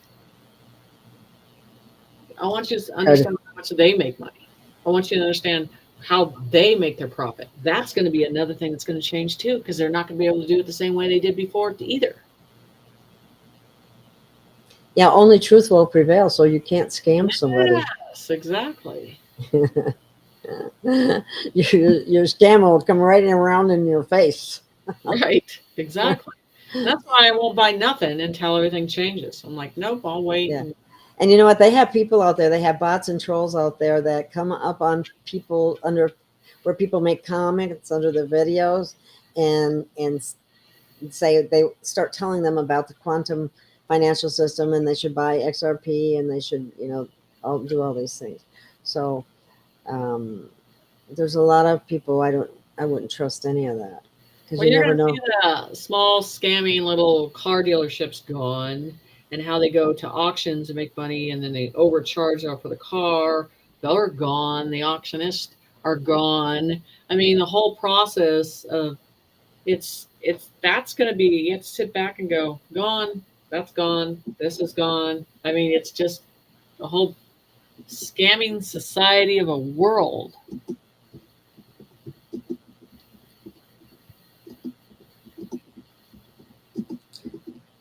I want you to understand how much they make money. I want you to understand how they make their profit. That's going to be another thing that's going to change too, because they're not going to be able to do it the same way they did before either. Yeah, only truth will prevail, so you can't scam somebody. Yes, exactly. your scam will come right around in your face. Right, exactly. That's why I won't buy nothing until everything changes. I'm like, nope, I'll wait. Yeah. And you know what? They have people out there. They have bots and trolls out there that come up on people where people make comments under the videos and say they start telling them about the quantum financial system and they should buy XRP and they should, all do all these things. So there's a lot of people I wouldn't trust any of that because Well, you you're never going know. to see the small scamming little car dealerships gone, and how they go to auctions and make money, and then they overcharge for the car. They're gone. The auctionists are gone. I mean, the whole process of that's going to be, you have to sit back and go, gone. That's gone. This is gone. I mean, it's just a whole scamming society of a world.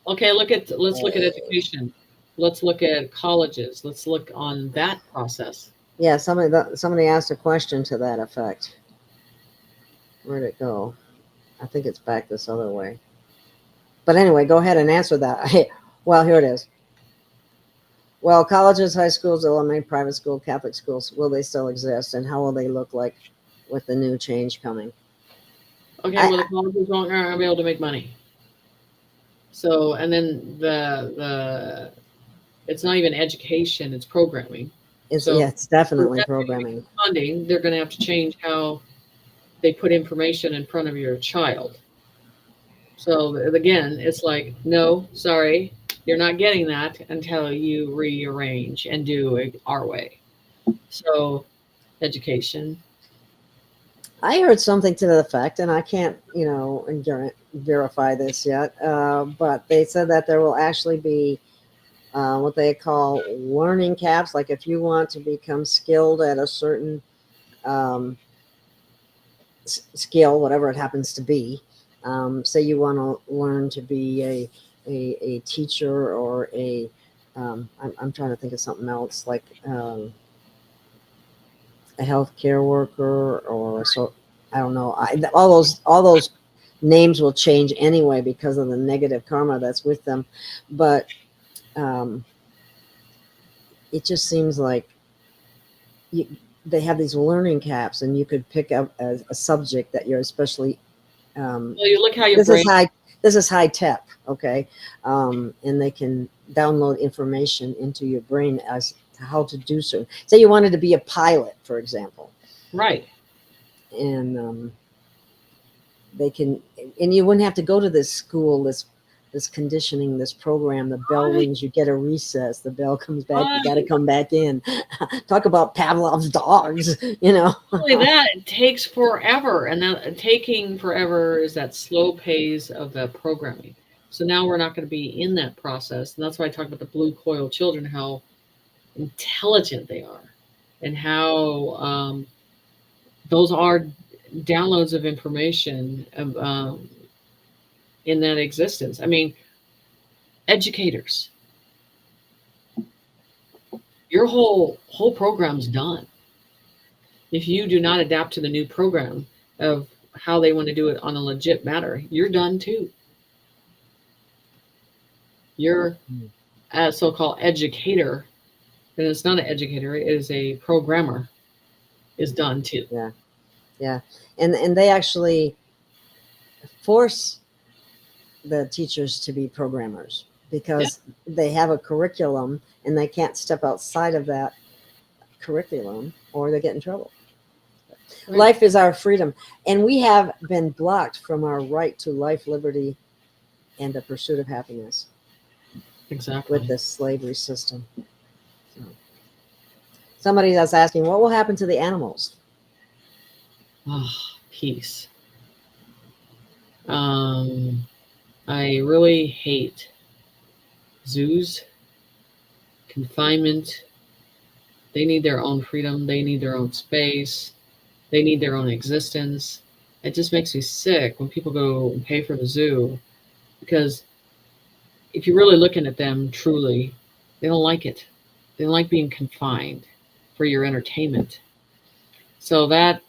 Okay, let's look at education. Let's look at colleges. Let's look on that process. Yeah, somebody asked a question to that effect. Where'd it go? I think it's back this other way. But anyway, go ahead and answer that. Well, here it is. Well, colleges, high schools, elementary, private school, Catholic schools, will they still exist? And how will they look like with the new change coming? Okay, well, the colleges aren't be able to make money. So, and then the it's not even education, it's programming. It's definitely programming. Funding, they're going to have to change how they put information in front of your child. So again, it's like, no, sorry, you're not getting that until you rearrange and do it our way. So education. I heard something to the effect, and I can't, verify this yet, but they said that there will actually be what they call learning caps. Like if you want to become skilled at a certain skill, whatever it happens to be, say you want to learn to be a teacher or I'm trying to think of something else, like a healthcare worker or so. I don't know. All those names will change anyway because of the negative karma that's with them. But it just seems like they have these learning caps, and you could pick up a subject that you're especially. Well, you look how your This is high tech, okay, and they can download information into your brain as to how to do so. Say you wanted to be a pilot, for example, right, and they can, and you wouldn't have to go to this school, this conditioning, this program. The bell rings, you get a recess. The bell comes back, you got to come back in. Talk about Pavlov's dogs, Not only that, it takes forever, and that taking forever is that slow pace of the programming. So now we're not going to be in that process, and that's why I talk about the blue coil children, how intelligent they are, and how those are downloads of information in that existence. I mean, educators, your whole program's done. If you do not adapt to the new program of how they want to do it on a legit matter, you're done too. Your so-called educator and it's not an educator, it is a programmer, is done too. Yeah. And they actually force the teachers to be programmers because they have a curriculum and they can't step outside of that curriculum or they get in trouble. Right. Life is our freedom, and we have been blocked from our right to life, liberty, and the pursuit of happiness. Exactly. With this slavery system. So, somebody that's asking, what will happen to the animals? Oh, peace. I really hate zoos, confinement. They need their own freedom. They need their own space. They need their own existence. It just makes me sick when people go and pay for the zoo, because if you're really looking at them truly, they don't like it. They don't like being confined for your entertainment. So that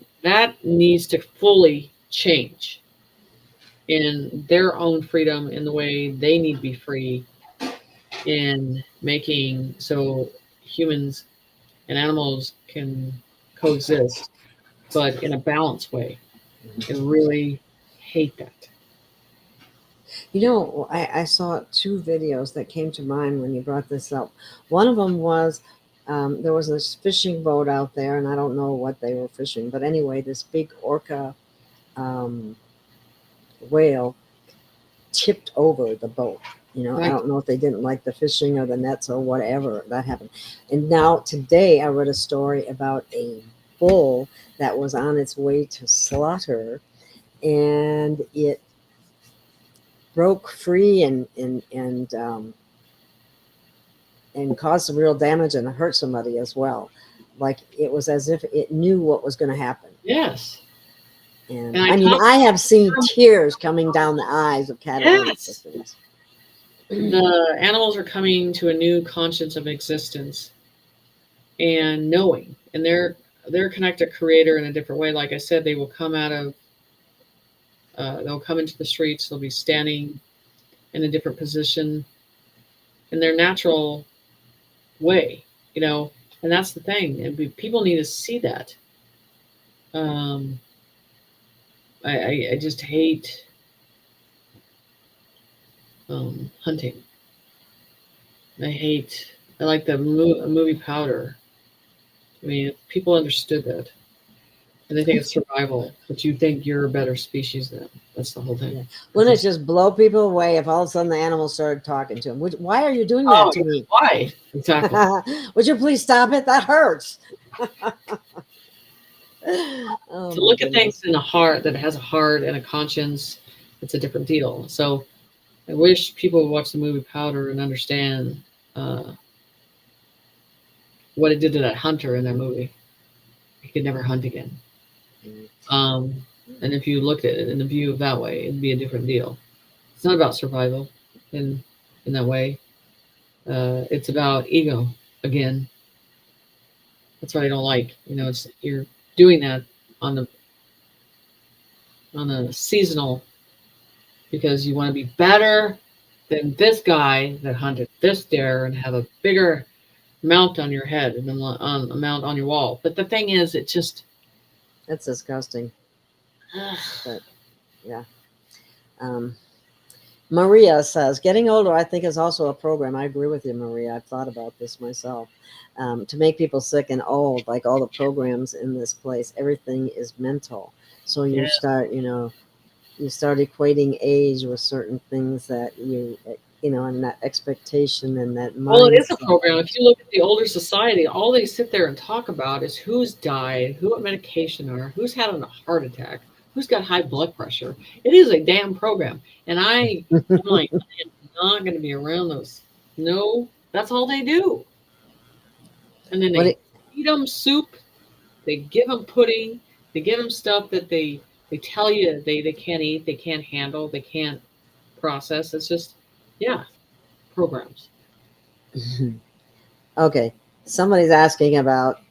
needs to fully change in their own freedom, in the way they need to be free, in making so humans and animals can coexist, but in a balanced way. I really hate that. You know, I saw two videos that came to mind when you brought this up. One of them was there was this fishing boat out there, and I don't know what they were fishing, but anyway, this big orca whale tipped over the boat. You know, right. I don't know if they didn't like the fishing or the nets or whatever that happened. And now today I read a story about a bull that was on its way to slaughter, and it broke free and caused some real damage and hurt somebody as well. Like it was as if it knew what was going to happen. Yes. And I mean, I have seen tears coming down the eyes of cattle. Yes. The animals are coming to a new conscience of existence and knowing, and they're connected to Creator in a different way. Like I said, they will come out of they'll come into the streets. They'll be standing in a different position in their natural way, you know. And that's the thing. And people need to see that. I just hate hunting. I like the movie Powder. I mean, if people understood that, and they think it's survival, but you think you're a better species than them. That's the whole thing. Yeah. Wouldn't it just blow people away if all of a sudden the animals started talking to them? Why are you doing that to me? Why? Exactly. Would you please stop it? That hurts. To look at things in a heart that has a heart and a conscience, it's a different deal. So I wish people would watch the movie Powder and understand what it did to that hunter in that movie. He could never hunt again. And if you looked at it in the view of that way, it'd be a different deal. It's not about survival in that way. It's about ego again. That's what I don't like. You know, it's you're doing that on a seasonal, because you want to be better than this guy that hunted this deer and have a bigger mount on your head and a mount on your wall. But the thing is, it just... That's disgusting. But, yeah. Maria says, getting older, I think, is also a program. I agree with you, Maria. I've thought about this myself. To make people sick and old, like all the programs in this place, everything is mental. So you start equating age with certain things that and that expectation and that mindset. Well, it is a program. If you look at the older society, all they sit there and talk about is who's died, who on medication are, who's had a heart attack, who's got high blood pressure. It is a damn program. And I'm like, I am not going to be around those. No, that's all they do. And then they feed them soup, they give them pudding, they give them stuff that they tell you they can't eat, they can't handle, they can't process. It's just, programs. Okay. Somebody's asking about,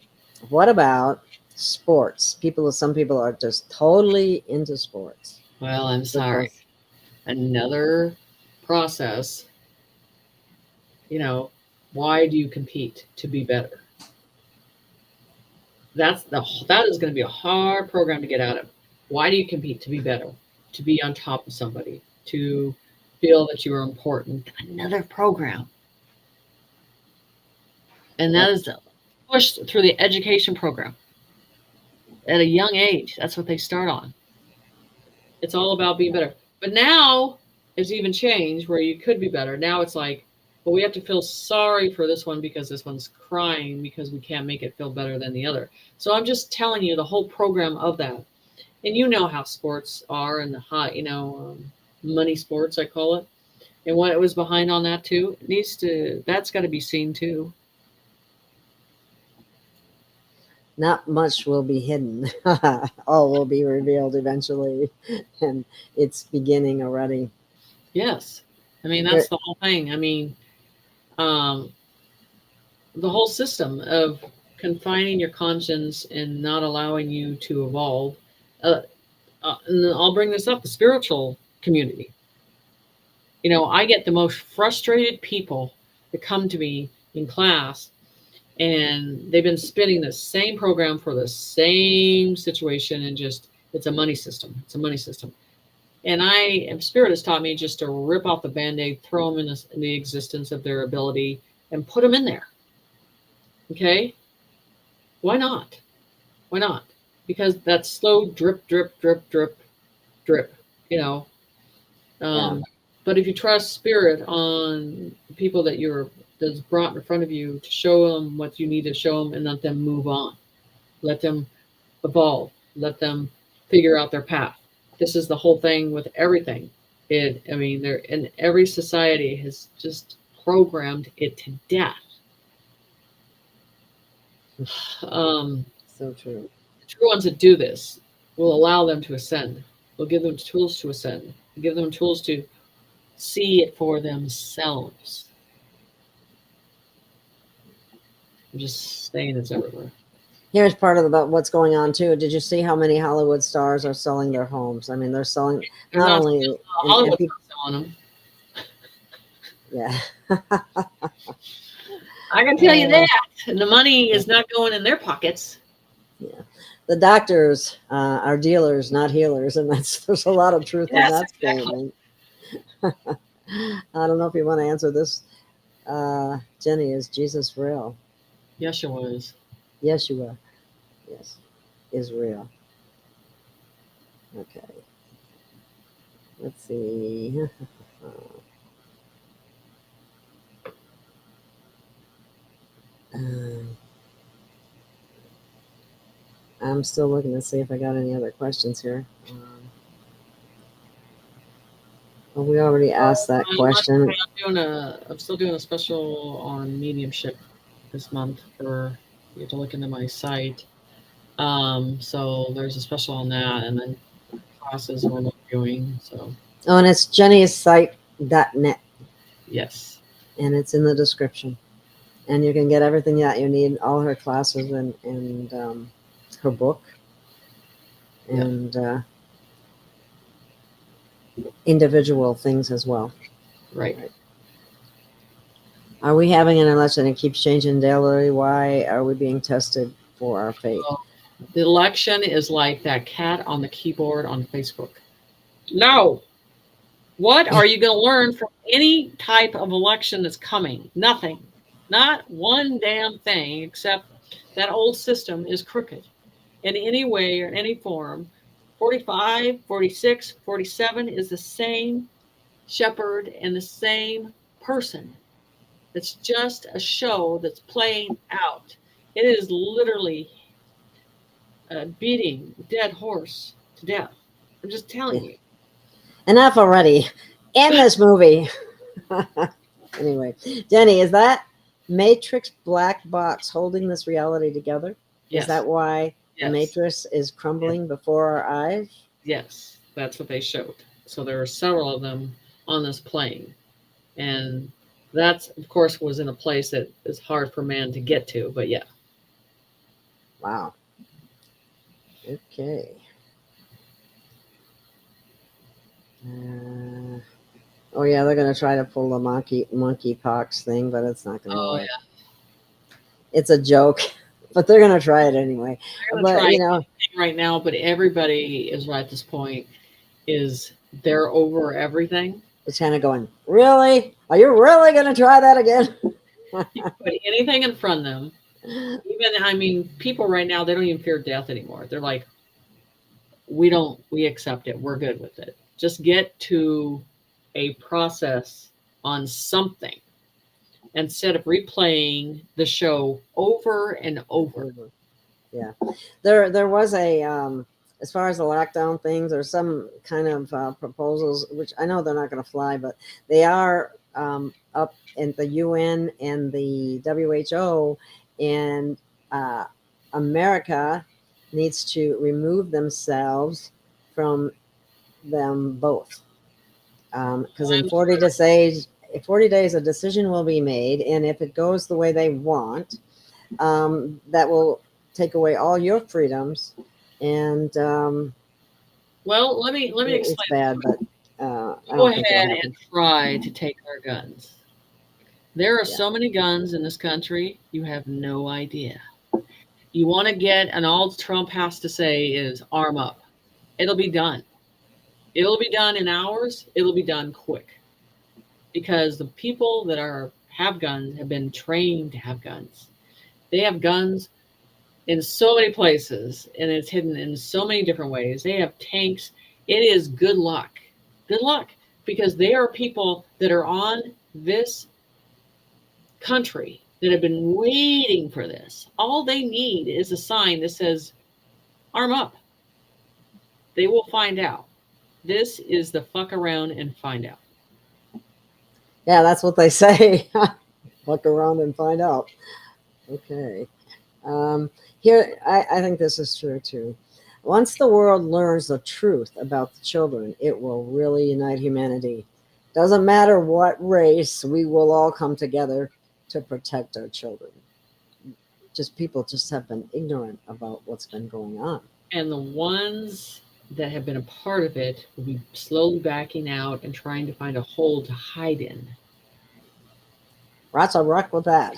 what about sports? Some people are just totally into sports. Well, I'm sorry. Another process, Why do you compete? To be better. That is going to be a hard program to get out of. Why do you compete? To be better, to be on top of somebody, to feel that you are important. Another program. And that is pushed through the education program at a young age. That's what they start on. It's all about being better. But now it's even changed where you could be better. Now it's like, well, we have to feel sorry for this one because this one's crying because we can't make it feel better than the other. So I'm just telling you the whole program of that. And you know how sports are and the high, money sports, I call it. And what it was behind on that too, that's got to be seen too. Not much will be hidden. All will be revealed eventually. And it's beginning already. Yes. I mean, that's the whole thing. I mean, the whole system of confining your conscience and not allowing you to evolve. And I'll bring this up, the spiritual community. I get the most frustrated people that come to me in class, and they've been spinning the same program for the same situation, and it's a money system. It's a money system. And Spirit has taught me just to rip off the Band-Aid, throw them in the existence of their ability, and put them in there. Okay? Why not? Why not? Because that slow drip, drip, drip, drip, drip, But if you trust Spirit on the people that's brought in front of you to show them what you need to show them and let them move on. Let them evolve. Let them figure out their path. This is the whole thing with everything. Every society has just programmed it to death. So true. The true ones that do this will allow them to ascend. We'll give them tools to ascend. We'll give them tools to see it for themselves. I'm just saying it's everywhere. Here's part of about what's going on too. Did you see how many Hollywood stars are selling their homes? I mean, they're selling not only Hollywood's not selling them. Yeah. I can tell you that. And the money is not going in their pockets. Yeah. The doctors are dealers, not healers, and there's a lot of truth in that statement. I don't know if you want to answer this. Jenny, is Jesus real? Yeshua is. Yeshua, yes, is real. Okay. Let's see. I'm still looking to see if I got any other questions here. Well, we already asked that question. I'm still doing a special on mediumship this month for you to look into my site. So there's a special on that, and then classes we're doing. So. Oh, and it's jennysite.net. Yes. And it's in the description. And you can get everything that you need, all her classes and her book. And individual things as well. Right. Are we having an election? It keeps changing daily. Why are we being tested for our faith? Well, the election is like that cat on the keyboard on Facebook. No. What are you going to learn from any type of election that's coming? Nothing. Not one damn thing, except that old system is crooked in any way or in any form. 45, 46, 47 is the same shepherd and the same person. It's just a show that's playing out. It is literally beating a dead horse to death. I'm just telling you. Enough already. In this movie. Anyway, Jenny, is that Matrix black box holding this reality together? Yes. Is that why the Matrix is crumbling before our eyes? Yes, that's what they showed. So there are several of them on this plane. And that's, of course, was in a place that is hard for man to get to, but yeah. Wow. Okay. Oh yeah, they're gonna try to pull the monkeypox thing, but it's not gonna Oh work. yeah, It's a joke, but they're gonna try it anyway. they're gonna But try you know, anything right now, but everybody is right at this point. Is they're over everything. it's kind of going. Really? Are you really gonna try that again? You put anything in front of them. Even I mean, people right now they don't even fear death anymore. They're like, we accept it. We're good with it. Just get to a process on something instead of replaying the show over and over. Yeah, there was a as far as the lockdown things, there's some kind of proposals which I know they're not going to fly, but they are up in the UN and the WHO, and uh, America needs to remove themselves from them both, because in 40 days a decision will be made, and if it goes the way they want, that will take away all your freedoms, and Well, let me it's explain. bad, but I Go don't think it'll ahead happen. and try to take our guns. There are Yeah. so many guns in this country, you have no idea. You want to get, and all Trump has to say is arm up. It'll be done. It'll be done in hours. It'll be done quick because the people that have guns have been trained to have guns. They have guns in so many places, and it's hidden in so many different ways. They have tanks. It is good luck. Good luck because they are people that are on this country that have been waiting for this. All they need is a sign that says, arm up. They will find out. This is the fuck around and find out. Yeah, that's what they say. Look around and find out. Okay. Here, I think this is true too. Once the world learns the truth about the children, it will really unite humanity. Doesn't matter what race, we will all come together to protect our children. Just people just have been ignorant about what's been going on. And the ones that have been a part of it will be slowly backing out and trying to find a hole to hide in. Rats are rock with that.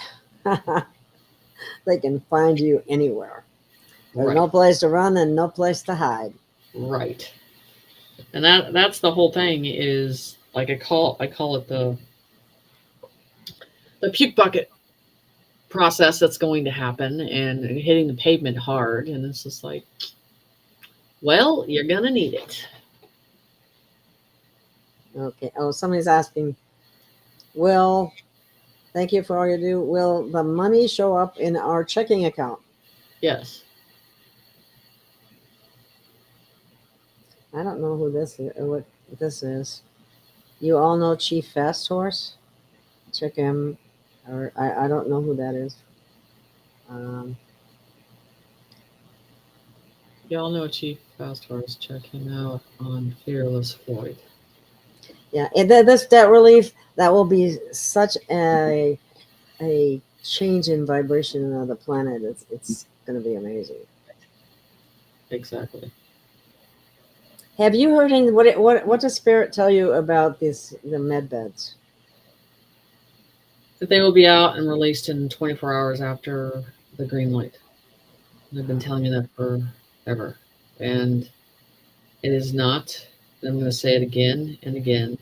They can find you anywhere. There's Right. no place to run and no place to hide. Right. And that's the whole thing is like I call it the puke bucket process that's going to happen and hitting the pavement hard. And it's just like, well, you're going to need it. Okay. Oh, somebody's asking, thank you for all you do. Will the money show up in our checking account? Yes. I don't know who this is, or what this is. You all know Chief Fast Horse? Check him. Or I don't know who that is. Y'all know Chief Fast Horse. Check him out on Fearless Floyd. Yeah, and this debt relief, that will be such a change in vibration of the planet. It's going to be amazing. Exactly. Have you heard any, what does Spirit tell you about the med beds? That they will be out and released in 24 hours after the green light. They've been telling me that forever. And it is not, I'm going to say it again and again,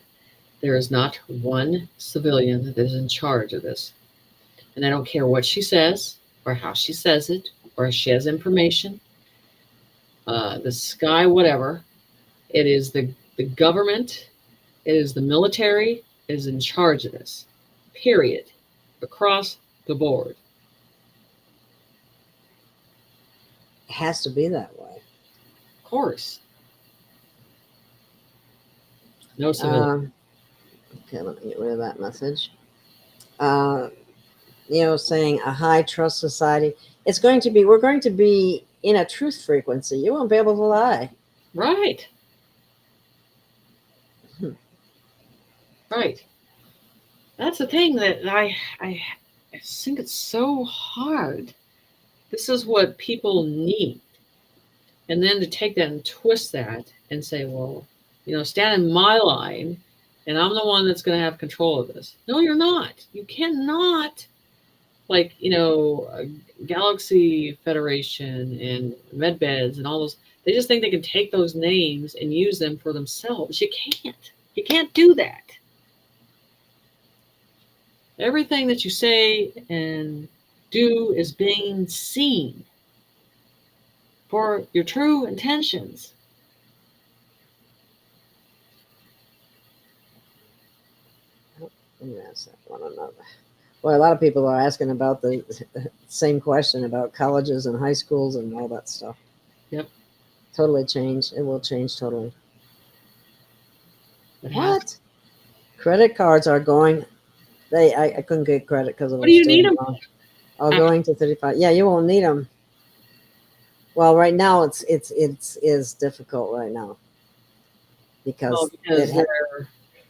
there is not one civilian that is in charge of this. And I don't care what she says or how she says it or if she has information, the sky, whatever. It is the government, it is the military, it is in charge of this, period, across the board. It has to be that way. Of course. No civilian. Okay, let me get rid of that message. Saying a high trust society. We're going to be in a truth frequency. You won't be able to lie. Right. Right. That's the thing that I think it's so hard. This is what people need. And then to take that and twist that and say, well, stand in my line and I'm the one that's going to have control of this. No, you're not. You cannot. Like, Galaxy Federation and MedBeds and all those, they just think they can take those names and use them for themselves. You can't. You can't do that. Everything that you say and do is being seen for your true intentions. Yes, one another. Well, a lot of people are asking about the same question about colleges and high schools and all that stuff. Yep. Totally change. It will change totally. It What? has. Credit cards are going. I couldn't get credit because of What do you need them? Oh, going to 35. Yeah, you won't need them. Well, right now it's difficult right now because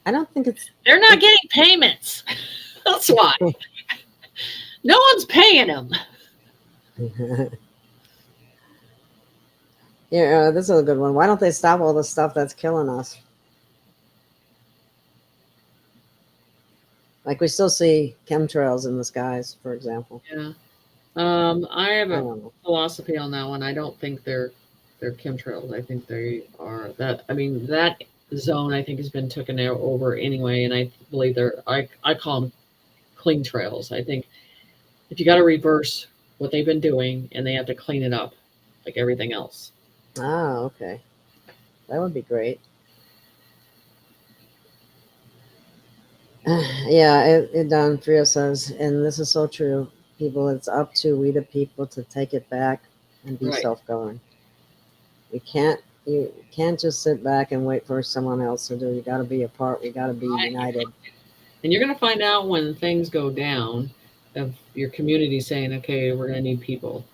I don't think they're not getting payments. That's why. No one's paying them. Yeah, this is a good one. Why don't they stop all the stuff that's killing us? Like we still see chemtrails in the skies, for example. Yeah. I have a philosophy on that one. I don't think they're chemtrails. I think they are that. I mean, that zone I think has been taken over anyway, and I believe I call them clean trails. I think if you got to reverse what they've been doing, and they have to clean it up like everything else. Ah, okay. That would be great. Yeah, it Don Frio says, and this is so true. People, it's up to we the people to take it back and be self-governed. You can't just sit back and wait for someone else to do. You got to be a part. We got to be united. And you're going to find out when things go down of your community saying, okay, we're going to need people.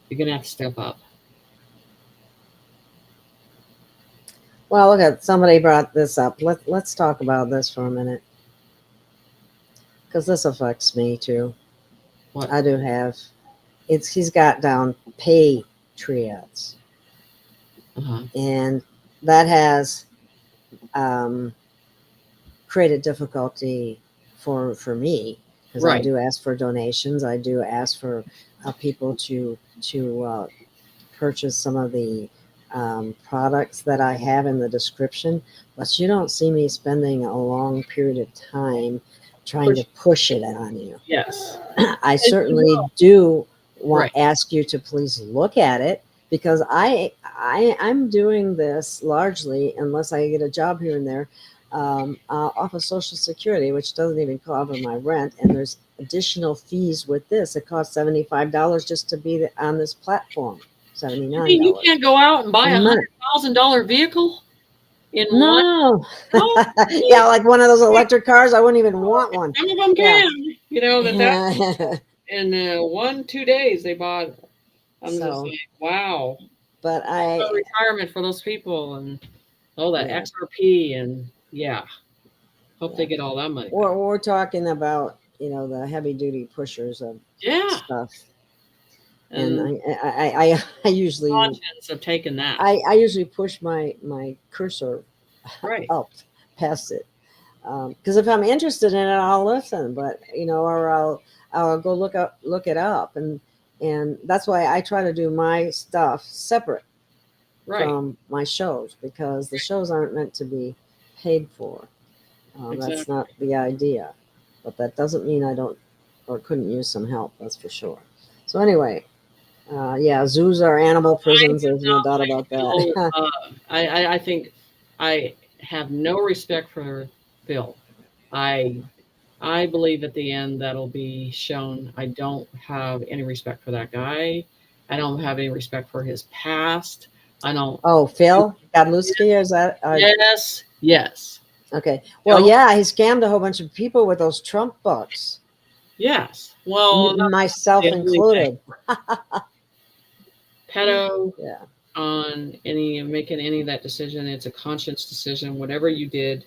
You're going to have to step up. Well, look at somebody brought this up. Let's talk about this for a minute, because this affects me too. What? I do have. He's got down patriots, and that has created difficulty for me, because I do ask for donations. I do ask for people to purchase some of the products that I have in the description, but you don't see me spending a long period of time trying to push it on you. Yes. I certainly do want to ask you to please look at it, because I'm doing this largely, unless I get a job here and there, off of Social Security, which doesn't even cover my rent, and there's additional fees with this. It costs $75 just to be on this platform. $79. You mean you can't go out and buy a $100,000 vehicle in one? No. Yeah, like one of those electric cars. I wouldn't even want one. Some of them can. You know that in 1-2 days they bought. I'm just like, wow. But retirement for those people and all that XRP and hope they get all that money. We're talking about the heavy duty pushers of stuff. And I usually have taken that. I usually push my cursor up past it, because if I'm interested in it, I'll listen. But or I'll go look it up, and that's why I try to do my stuff separate from my shows, because the shows aren't meant to be paid for. That's not the idea. But that doesn't mean I don't or couldn't use some help. That's for sure. So anyway. Zoos are animal prisons. There's no doubt about that. I think I have no respect for Phil. I believe at the end that'll be shown. I don't have any respect for that guy. I don't have any respect for his past. I don't. Oh, Phil Godlewski, is that? Yes. Okay. Well, he scammed a whole bunch of people with those Trump bucks. Yes. Well, myself included. Pedo on making any of that decision. It's a conscious decision. Whatever you did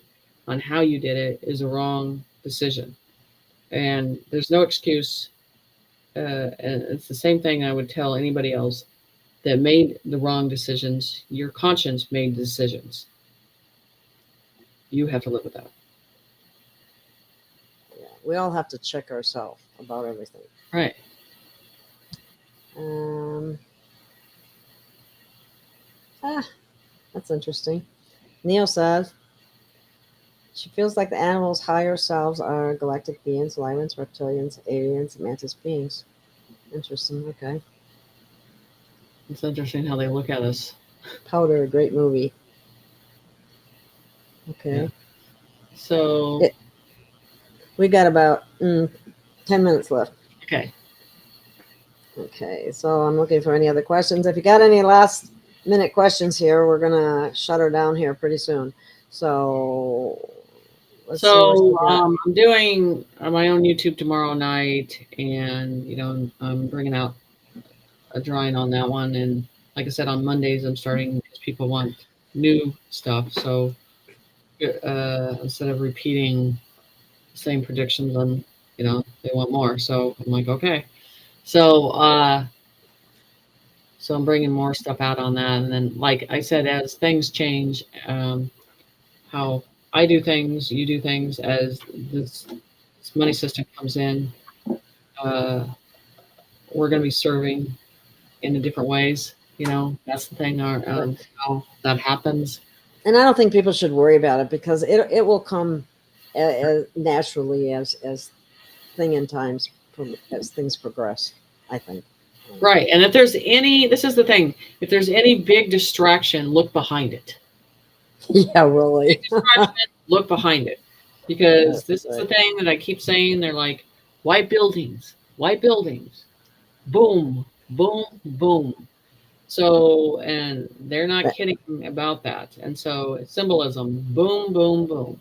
on how you did it is a wrong decision. And there's no excuse. And it's the same thing I would tell anybody else that made the wrong decisions. Your conscience made decisions. You have to live with that. Yeah, we all have to check ourselves about everything. Right. That's interesting. Neil says she feels like the animals' higher selves are galactic beings, aliens, reptilians, aliens, mantis beings. Interesting. Okay. It's interesting how they look at us. Powder, great movie. Okay. Yeah. So We got about 10 minutes left. okay. Okay, so I'm looking for any other questions. If you got any last minute questions here, we're gonna shut her down here pretty soon. So let's see what we got. I'm doing my own YouTube tomorrow night, and I'm bringing out a drawing on that one. And like I said, on Mondays I'm starting because people want new stuff. So instead of repeating the same predictions, they want more. So I'm like, okay. So so I'm bringing more stuff out on that. And then, like I said, as things change, how I do things, you do things, as this money system comes in, we're going to be serving in different ways. That's the thing, how that happens. And I don't think people should worry about it because it will come as naturally as things progress, I think. Right. And if there's this is the thing, if there's any big distraction, look behind it. Yeah, really. Look behind it. Because this is the thing that I keep saying. They're like, white buildings, boom, boom, boom. So, and they're not kidding about that. And so symbolism, boom, boom, boom.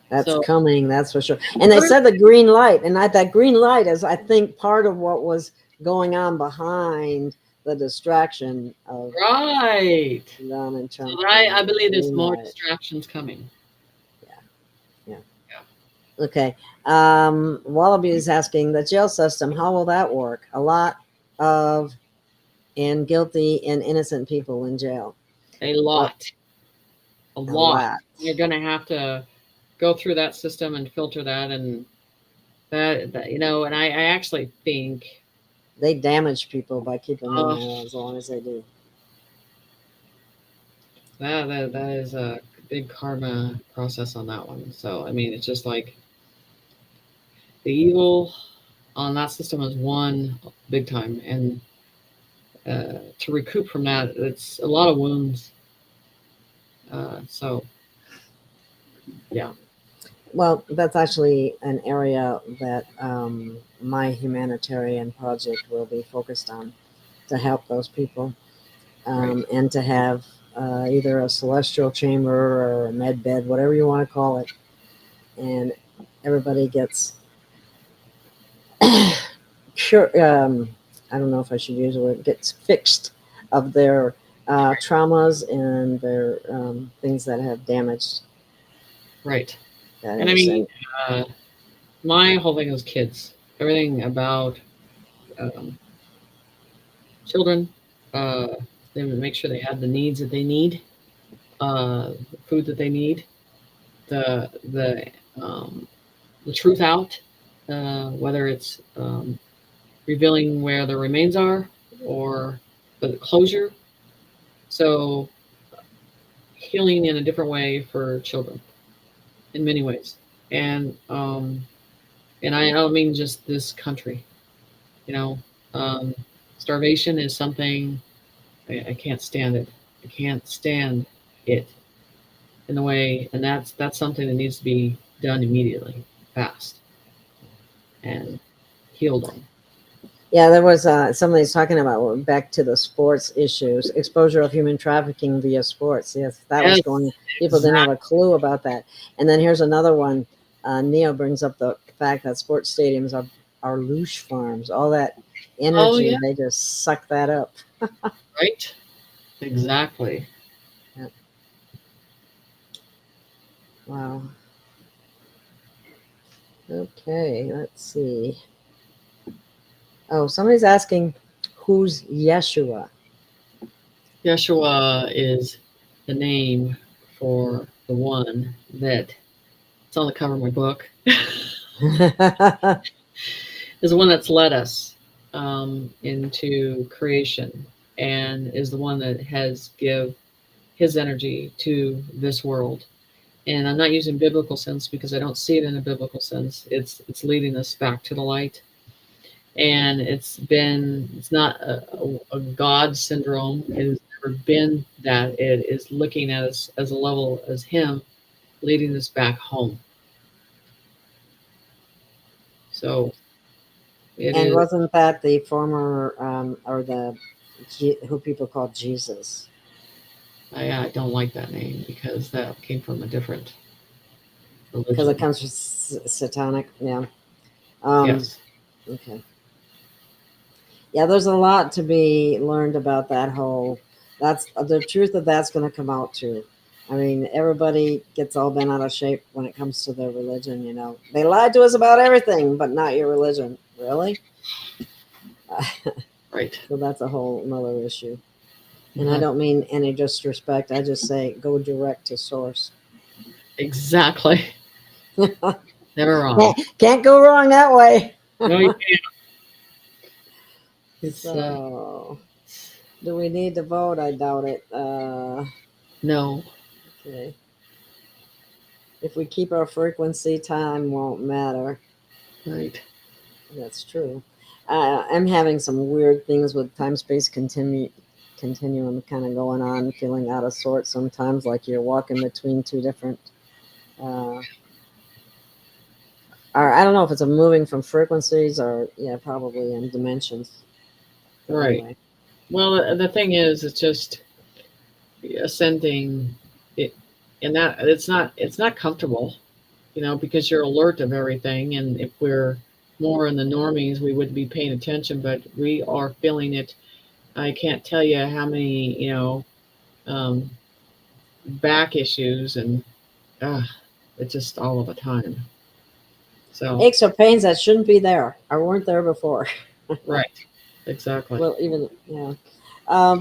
That's coming, that's for sure. And they said the green light, and that green light is, I think, part of what was going on behind the distraction of right. Donald Trump. So I believe there's more distractions coming. Yeah. Okay. Wallaby is asking, the jail system, how will that work? A lot of guilty and innocent people in jail. A lot. You're going to have to go through that system and filter that, and that and I actually think they damage people by keeping them there as long as they do. That is a big karma process on that one. So I mean, it's just like the evil on that system is one big time, and to recoup from that, it's a lot of wounds. So yeah. Well, that's actually an area that my humanitarian project will be focused on, to help those people, and to have either a celestial chamber or a med bed, whatever you want to call it, and everybody gets sure. I don't know if I should use the word, gets fixed of their traumas and their things that have damaged. Right. And I mean, my whole thing is kids. Everything about children. They make sure they have the needs that they need, the food that they need, the truth out, whether it's revealing where the remains are or the closure. So healing in a different way for children, in many ways. And I don't mean just this country. Starvation is something I can't stand it. I can't stand it in the way, and that's something that needs to be done immediately, fast, and healed on. Yeah, there was somebody's talking about, back to the sports issues, exposure of human trafficking via sports. Yes, that was going. People didn't have a clue about that. And then here's another one. Neo brings up the fact that sports stadiums are loosh farms. All that energy, they just suck that up. Right. Exactly. Yeah. Wow. Okay, let's see. Oh, somebody's asking, who's Yeshua? Yeshua is the name for the one that it's on the cover of my book, is the one that's led us into creation, and is the one that has give his energy to this world. And I'm not using biblical sense because I don't see it in a biblical sense. It's leading us back to the light. And it's not a God syndrome. It has never been that. It is looking at us as a level as him, leading us back home. So it And is. wasn't that the former, or who people call Jesus? I don't like that name because that came from a different Because religion. it comes from satanic, yeah. Yes. Okay. Yeah, there's a lot to be learned about that whole. That's the truth of that's going to come out too. I mean, everybody gets all bent out of shape when it comes to their religion. You know, they lied to us about everything, but not your religion. Really? Right. So that's a whole another issue. And I don't mean any disrespect. I just say go direct to source. Exactly. Never wrong. Can't go wrong that way. No, you can't. It's So, do we need to vote? I doubt it. no. Okay. If we keep our frequency, time won't matter. Right. That's true. I'm having some weird things with time-space continuum kind of going on, feeling out of sorts sometimes, like you're walking between two different. Or I don't know if it's a moving from frequencies or probably in dimensions. But Right. anyway. Well, the thing is, it's just ascending it, and that it's not comfortable, because you're alert of everything. And if we're more in the normies, we wouldn't be paying attention, but we are feeling it. I can't tell you how many, back issues, and it's just all of the time. So Aches or pains that shouldn't be there or weren't there before. right, exactly. Well, even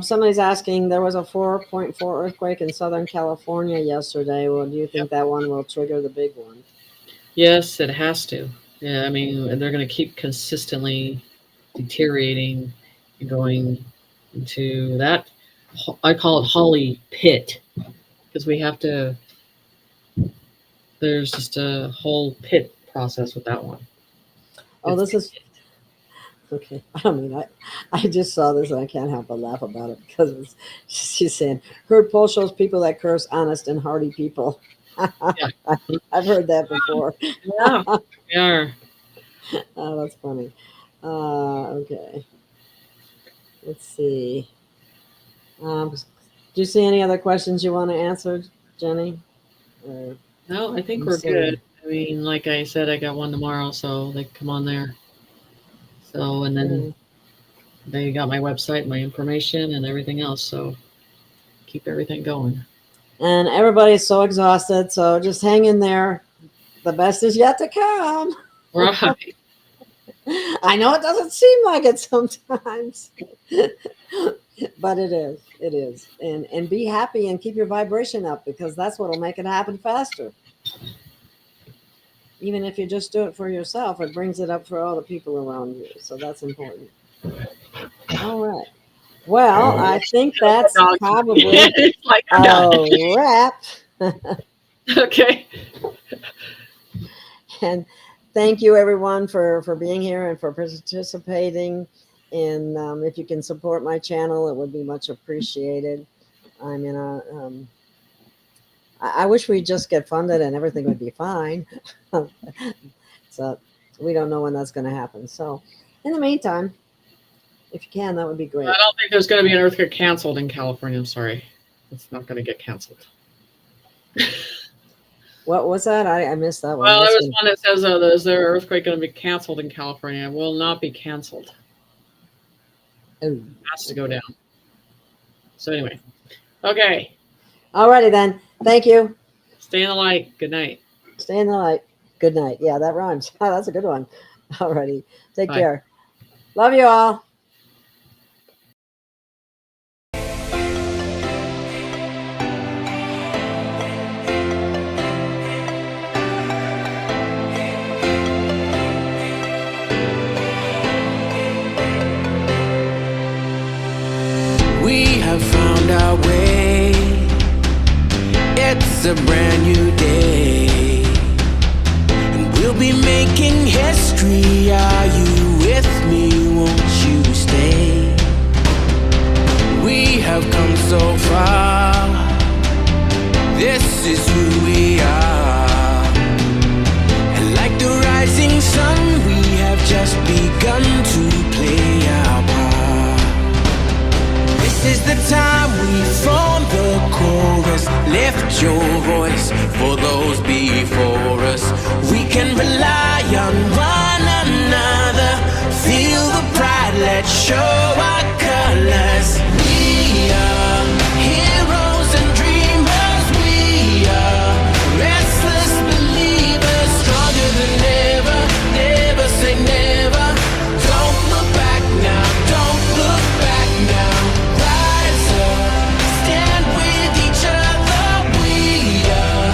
somebody's asking. There was a 4.4 earthquake in Southern California yesterday. Well, do you think that one will trigger the big one? Yes, it has to. Yeah, I mean, they're going to keep consistently deteriorating and going into that. I call it Holly Pit, because we have to. There's just a whole pit process with that one. Oh, this is okay. I mean, I just saw this and I can't help but laugh about it because she's saying her poll shows people that curse honest and hearty people. Yeah. I've heard that before. Yeah, we are. Oh, that's funny. Okay. Let's see. Do you see any other questions you want to answer, Jenny? No, I think we're good. I mean, like I said, I got one tomorrow, so they can come on there. So, and then they got my website, my information, and everything else. So keep everything going. And everybody's so exhausted, so just hang in there. The best is yet to come. Right. I know it doesn't seem like it sometimes, but it is. It is. And be happy and keep your vibration up, because that's what will make it happen faster. Even if you just do it for yourself, it brings it up for all the people around you. So that's important. All right. Well, I think that's probably like a wrap. Okay. And thank you, everyone, for being here and for participating. And if you can support my channel, it would be much appreciated. I mean, I wish we'd just get funded and everything would be fine. So we don't know when that's going to happen. So in the meantime, if you can, that would be great. I don't think there's going to be an earthquake canceled in California. I'm sorry. It's not going to get canceled. What was that? I missed that one. Well, there was one that says, is there an earthquake going to be canceled in California? It will not be canceled. It has to go down. So anyway. Okay. All righty then. Thank you. Stay in the light. Good night. Stay in the light. Good night. Yeah, that rhymes. Oh, that's a good one. All righty. Take care. Love you all. found our way. It's a brand new day, and we'll be making history. Are you with me? Won't you stay? We have come so far. This is who we are. And like the rising sun, we have just begun to play our part. This is the time we form the chorus. Lift your voice for those before us. We can rely on one another. Feel the pride, let's show our colors. We are heroes and dreamers. We are restless believers, stronger than ever. Never say never. Don't look back now. Don't look back now. Rise up, stand with each other. We are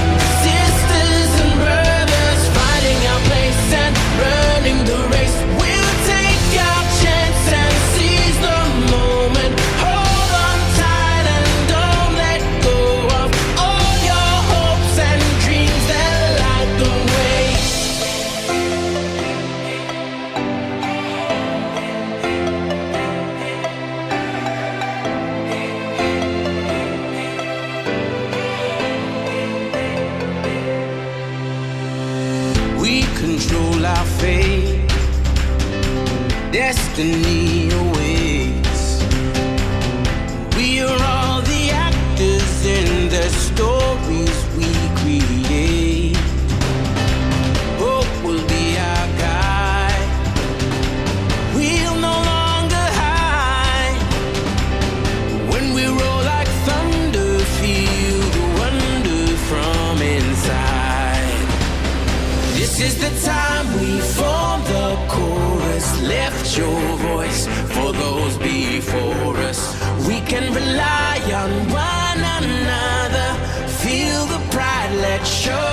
sisters and brothers, finding our place and running the race. We'll take our chance and seize the moment. Hold on tight and don't let go of all your hopes and dreams that light the way. We control our fate. Destiny awaits. We are all the actors in the stories we create. Hope will be our guide. We'll no longer hide. When we roll like thunder, feel the wonder from inside. This is the time we form the chorus. Lift your voice for those before us. We can rely on one another. Feel the pride, let's show